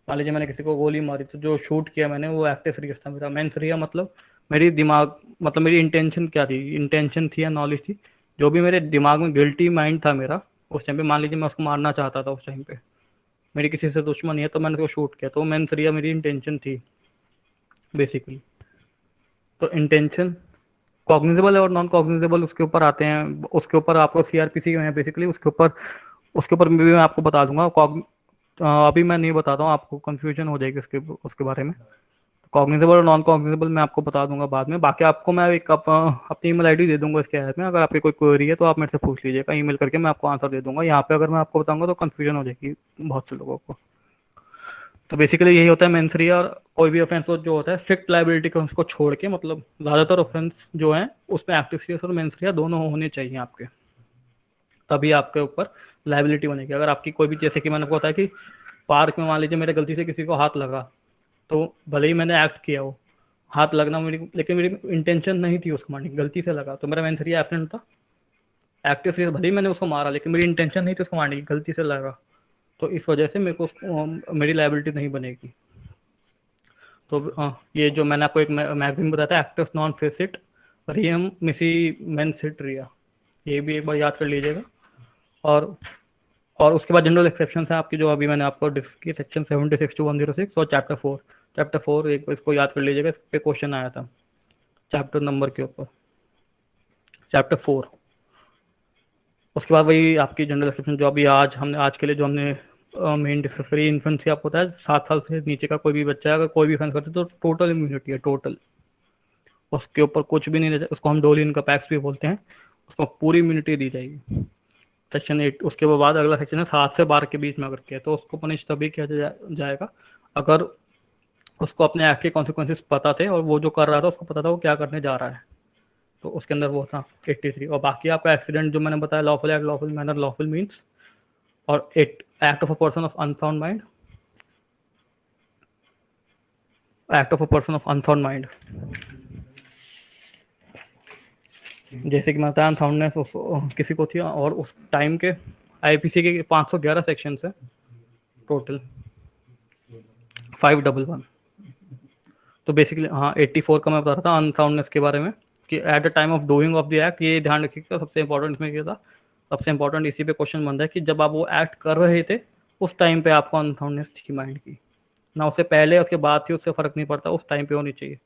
मान लीजिए मैंने किसी को गोली मारी, तो जो शूट किया मैंने वो एक्टिव सीरियस था मेरा। मेंस रिया मतलब मेरी दिमाग, मतलब मेरी इंटेंशन क्या थी, इंटेंशन थी या नॉलेज थी, जो भी मेरे दिमाग में गिल्टी माइंड था मेरा उस टाइम पे, मान लीजिए मैं उसको मारना चाहता था उस टाइम पे, मेरी किसी से दुश्मनी है तो मैंने उसको शूट किया, तो मेंस रिया मेरी इंटेंशन थी बेसिकली। तो इंटेंशन कॉग्निजेबल और नॉन कॉग्निजेबल उसके ऊपर आते हैं, उसके ऊपर आपको सीआरपीसी में बेसिकली उसके ऊपर भी मैं आपको बता दूंगा। अभी मैं नहीं बताता हूँ, आपको कंफ्यूजन हो जाएगी उसके बारे में। कॉग्निजेबल और नॉन कॉग्निजेबल मैं आपको बता दूंगा बाद में। बाकी आपको मैं एक अपनी ईमेल आईडी दे दूंगा इसके ऐप में, अगर आपकी कोई क्वेरी है तो आप मेरे से पूछ लीजिएगा ईमेल करके, मैं आपको आंसर दे दूंगा। यहाँ पे अगर मैं आपको बताऊंगा तो कंफ्यूजन हो जाएगी बहुत से लोगों को। तो बेसिकली यही होता है मेंसरी, और कोई भी ऑफेंस जो होता है स्ट्रिक्ट लाइबिलिटी को उसको छोड़ के, मतलब ज़्यादातर ऑफेंस जो है उसमें एक्टिव सीरियस और मेंसरिया दोनों होने चाहिए आपके, तभी आपके ऊपर लाइबिलिटी बनेगी। अगर आपकी कोई भी, जैसे कि मैंने आपको बताया कि पार्क में मान लीजिए मेरे गलती से किसी को हाथ लगा, तो भले ही मैंने एक्ट किया हो, हाथ लगना मेरी, लेकिन मेरी इंटेंशन नहीं थी उसको मारने की, गलती से लगा, तो मेरा मेंसरिया एब्सेंट था। एक्टिव सीरियस भले ही मैंने उसको मारा, लेकिन मेरी इंटेंशन नहीं थी उसको मारने की, गलती से लगा, तो इस वजह से मेरे को मेरी लाइबिलिटी नहीं बनेगी। तो ये जो मैंने आपको एक मैगजीन बताया था, एक्टर्स नॉन फेसिट रियम मिसी मेंसिट रिया, ये भी एक बार याद कर लीजिएगा। और उसके बाद जनरल एक्सेप्शन है आपकी, जो अभी मैंने आपको डिस्कस की, सेक्शन 76 to 106 और चैप्टर 4 एक इसको याद कर लीजिएगा, इस पे क्वेश्चन आया था चैप्टर नंबर के ऊपर, चैप्टर 4। उसके बाद वही आपकी जनरल एक्सेप्शन जो अभी आज के लिए जो हमने मेन डिस्कस करी, इन्फेंसी आपको पता है 7 साल से नीचे का कोई भी बच्चा है अगर कोई भी ऑफेंस करते तो टोटल इम्यूनिटी है, टोटल, उसके ऊपर कुछ भी नहीं रहता, उसको हम डोली इनका पैक्स भी बोलते हैं, उसको पूरी इम्यूनिटी दी जाएगी। सेक्शन 8, उसके बाद अगला सेक्शन है 7 से 12 के बीच में अगर किया तो उसको पनिश तभी किया जाएगा अगर उसको अपने एक्ट के कॉन्सिक्वेंसेस पता थे और वो जो कर रहा था उसको पता था वो क्या करने जा रहा है, तो उसके अंदर वो था 83। और बाकी आपका एक्सीडेंट जो मैंने बताया, lawful act, lawful manner, lawful means, और act of a person of unsound mind, act of a person of unsound mind, जैसे कि मैं बताया अनसाउंडनेस किसी को थी, और उस टाइम के आईपीसी के 511 सेक्शन है टोटल, 511। तो बेसिकली हाँ 84 का मैं बता रहा था अनसाउंडनेस के बारे में, कि eight the time of doing of the act, ये ध्यान रखिएगा सबसे इंपॉर्टेंट इसमें क्या था, सबसे इंपॉर्टेंट इसी पे क्वेश्चन बन रहा है कि जब आप वो एक्ट कर रहे थे उस टाइम पे आपको अनसाउंडनेस थी माइंड की, ना उससे पहले उसके बाद थी, उससे फर्क नहीं पड़ता, उस टाइम पे होनी चाहिए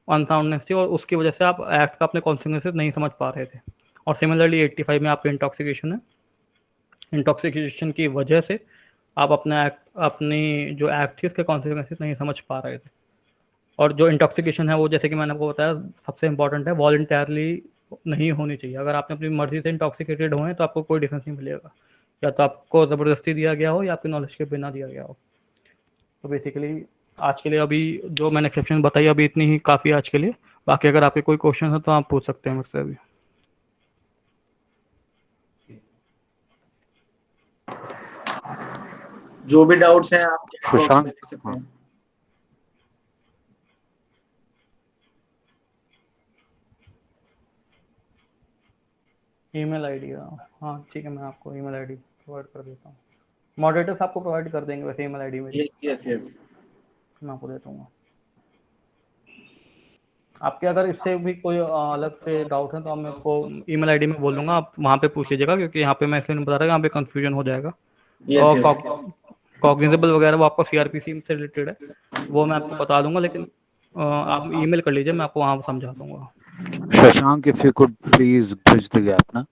अनसाउंडनेस थी, और उसकी वजह से आप एक्ट का अपने कॉन्सिक्वेंसेस नहीं समझ पा रहे थे। और सिमिलरली 85 में आपका इंटॉक्सिकेशन है, इंटॉक्सिकेशन की वजह से आप अपनी जो एक्ट थी उसके कॉन्सिक्वेंसेस नहीं समझ पा रहे थे। और जो इंटॉक्सिकेशन है वो, जैसे कि मैंने आपको बताया, सबसे इंपॉर्टेंट है, वॉलंटरली नहीं होनी चाहिए। अगर आपने अपनी मर्जी से इंटॉक्सिकेटेड हुए हैं तो आपको कोई डिफरेंस नहीं मिलेगा, या तो आपको ज़बरदस्ती दिया गया हो या आपकी नॉलेज के बिना दिया गया हो। तो बेसिकली आज के लिए अभी जो मैंने एक्सेप्शन बताई अभी इतनी ही काफ़ी आज के लिए। बाकी अगर आपके कोई क्वेश्चन है तो आप पूछ सकते हैं मुझसे अभी। जो भी डाउट्स हैं आप शशांक, ले सकते हैं। ईमेल आईडी, हाँ ठीक है, मैं आपको ईमेल आईडी प्रोवाइड कर देता हूँ, मॉडरेटर्स आपको प्रोवाइड कर देंगे वैसे ईमेल आईडी मेरी, यस मैं आपको देता हूँ। आपके अगर इससे भी कोई अलग से डाउट है तो आप मेरे को ईमेल आईडी में बोल दूंगा, आप वहाँ पे पूछ लीजिएगा, क्योंकि यहाँ पे मैं इसलिए नहीं बता रहा, यहाँ पे कंफ्यूजन हो जाएगा। और कॉग्निजेबल वगैरह वो आपका सीआरपीसी से रिलेटेड है, वो मैं आपको बता दूंगा, लेकिन आप ईमेल कर लीजिए, मैं आपको वहाँ समझा दूंगा। Shashank, if you could please bridge the gap, ना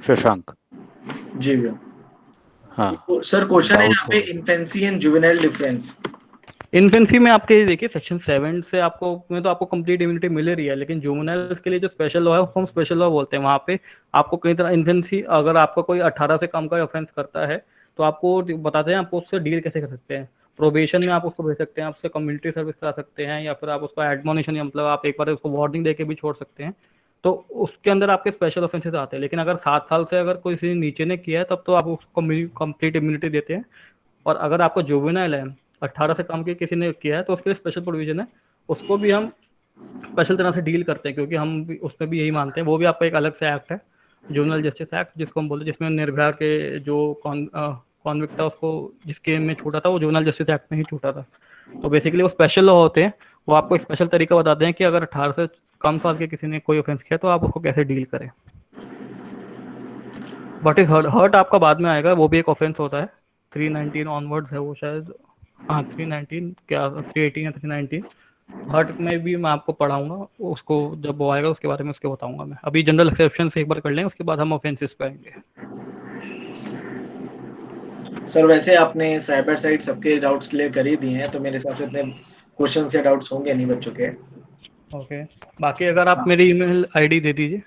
शशांक। जी भैया। हाँ सर क्वेश्चन है Doubts यहाँ पे, हो। Infancy and juvenile difference. Infancy में आपके देखिए सेक्शन 7 से आपको में तो आपको कंप्लीट इम्यूनिटी मिल रही है, लेकिन जुवेनाइल्स के लिए जो स्पेशल लॉ है उसको हम स्पेशल लॉ बोलते हैं। वहाँ पे आपको कई तरह इन्फेंसी, अगर आपका कोई 18 से कम का ऑफेंस करता है तो आपको बताते हैं आपको उससे डील कैसे कर सकते हैं। प्रोबेशन में आप उसको भेज सकते हैं, आपसे कम्युनिटी सर्विस करा सकते हैं, या फिर आप उसको एडमोनिशन, या मतलब आप एक बार उसको वार्निंग दे के भी छोड़ सकते हैं। तो उसके अंदर आपके स्पेशल ऑफेंसेस आते हैं। लेकिन अगर 7 साल से अगर कोई नीचे ने किया है तब तो आप उसको कंप्लीट इम्यूनिटी देते हैं। और अगर आपको जुवेनाइल है, 18 से कम के किसी ने किया है, तो उसके लिए स्पेशल प्रोविजन है, उसको भी हम स्पेशल तरह से डील करते हैं, क्योंकि हम भी उसमें भी यही मानते हैं, वो भी आपका एक अलग से एक्ट है। जुवेनाइल जस्टिस एक्ट जिसको हम बोलते हैं, जिसमें निर्भया के जो कॉन्विक्ट था उसको जिसके में छूटा था वो जुवेनाइल जस्टिस एक्ट में ही छूटा था। तो बेसिकली वो स्पेशल लॉ होते हैं, वो आपको एक स्पेशल तरीका बताते हैं कि अगर 18 से कम साल के किसी ने कोई ऑफेंस किया तो आप उसको कैसे डील करें। बट इज हर्ट आपका बाद में आएगा, वो भी एक ऑफेंस होता है, 319 ऑनवर्ड्स है वो शायद, हाँ 319 क्या 318 या 319। हर्ट में भी मैं आपको पढ़ाऊंगा उसको, जब वो आएगा उसके बारे में उसके बताऊंगा मैं। अभी जनरल एक्सेप्शन से एक बार कर लें, उसके बाद हम ऑफेंसेस पे आएंगे। सर वैसे आपने साइबर साइड सबके डाउट्स क्लियर कर ही दिए हैं, तो मेरे हिसाब से इतने क्वेश्चंस या डाउट्स होंगे नहीं बच्चों के। ओके, बाकी अगर आप मेरी ईमेल आईडी दे दीजिए।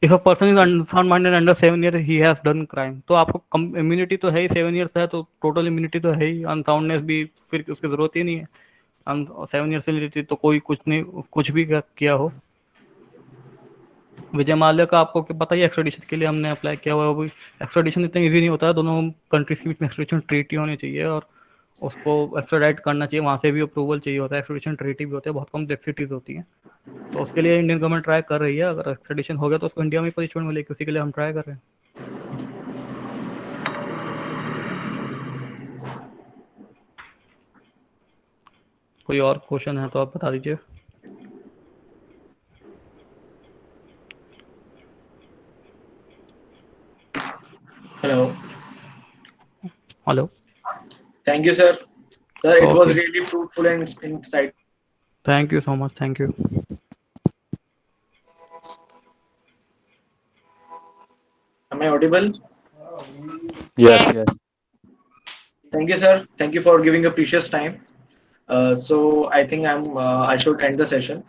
If a person is unsound mind and under 7 year he has done crime, तो आपको इम्यूनिटी तो है ही, 7 ईयर्स है तो टोटल इम्यूनिटी तो है ही, अनसाउंडनेस भी फिर उसकी जरूरत ही नहीं है। 7 ईयर्स इम्यूनिटी तो कोई कुछ नहीं, कुछ भी किया हो। विजय माल्या का आपको क्या पता ही, एक्स्ट्राडिशन के लिए हमने अप्लाई किया हुआ है। वो भी एक्स्ट्राडिशन इतना इजी नहीं होता है, दोनों कंट्रीज के बीच में एक्स्ट्राडिशन ट्रीटी होनी चाहिए और उसको एक्स्ट्राडाइट करना चाहिए, वहाँ से भी अप्रूवल चाहिए होता है, एक्स्ट्राडिशन ट्रीटी भी होते हैं, बहुत कॉम्प्लेक्सिटीज होती हैं। तो उसके लिए इंडियन गवर्नमेंट ट्राई कर रही है, अगर एक्स्ट्राडिशन हो गया तो उसको इंडिया में पनिशमेंट मिलेगी, उसी के लिए हम ट्राई कर रहे हैं। कोई और क्वेश्चन है तो आप बता दीजिए। Hello. Hello. Thank you sir. Sir it was Okay. Really fruitful and insight. Thank you so much, thank you. Am I audible? Yes, yes. Thank you, sir. Thank you for giving a precious time. So I think I should end the session.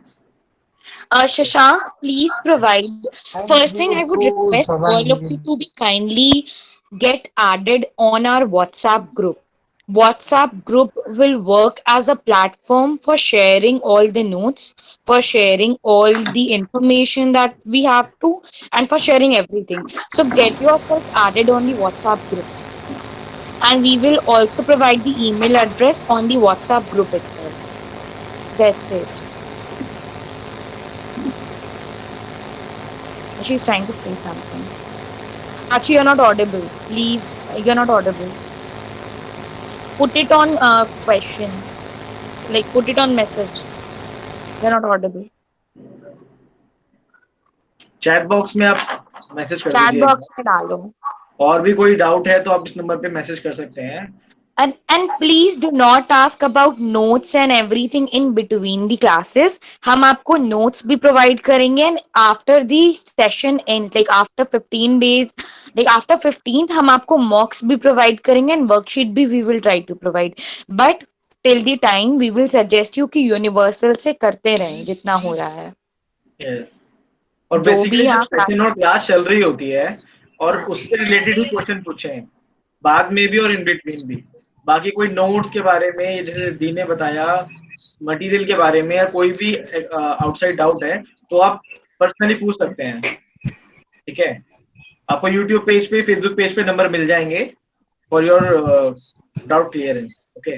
Shashank, please provide. First thing, I would request all of you to be kindly get added on our WhatsApp group. WhatsApp group will work as a platform for sharing all the notes, for sharing all the information that we have to, and for sharing everything. So get yourself added on the WhatsApp group. And we will also provide the email address on the WhatsApp group itself. That's it. She's trying to say something. Actually, you're not audible. Please, you're not audible. Put it on question. Like, put it on message. You're not audible. Chat box में आप message कर Chat दीजिए। box में डालो. और भी कोई doubt है तो आप इस नंबर पे मैसेज कर सकते हैं। And please do not ask about notes and everything in between the classes. हम आपको notes भी provide करेंगे, and after the session ends, like after 15 days, like after 15th हम आपको mocks भी provide करेंगे and worksheet भी we will try to provide. But till the time we will suggest you कि universal से करते रहें जितना हो रहा है। यस। और जो भी बेसिकली जब आप सेशन और क्लास चल रही होती है और उससे रिलेटेड ही क्वेश्चन पूछें, बाद में भी और इन बिटवीन भी। बाकी कोई नोट्स के बारे में, जैसे दी ने बताया मटेरियल के बारे में, या कोई भी आउटसाइड डाउट है तो आप पर्सनली पूछ सकते हैं। ठीक है, आपको यूट्यूब पेज पे, फेसबुक पेज पे नंबर मिल जाएंगे for your doubt clearance. Okay,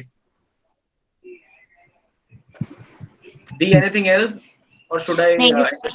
the anything else और शुड आई नहीं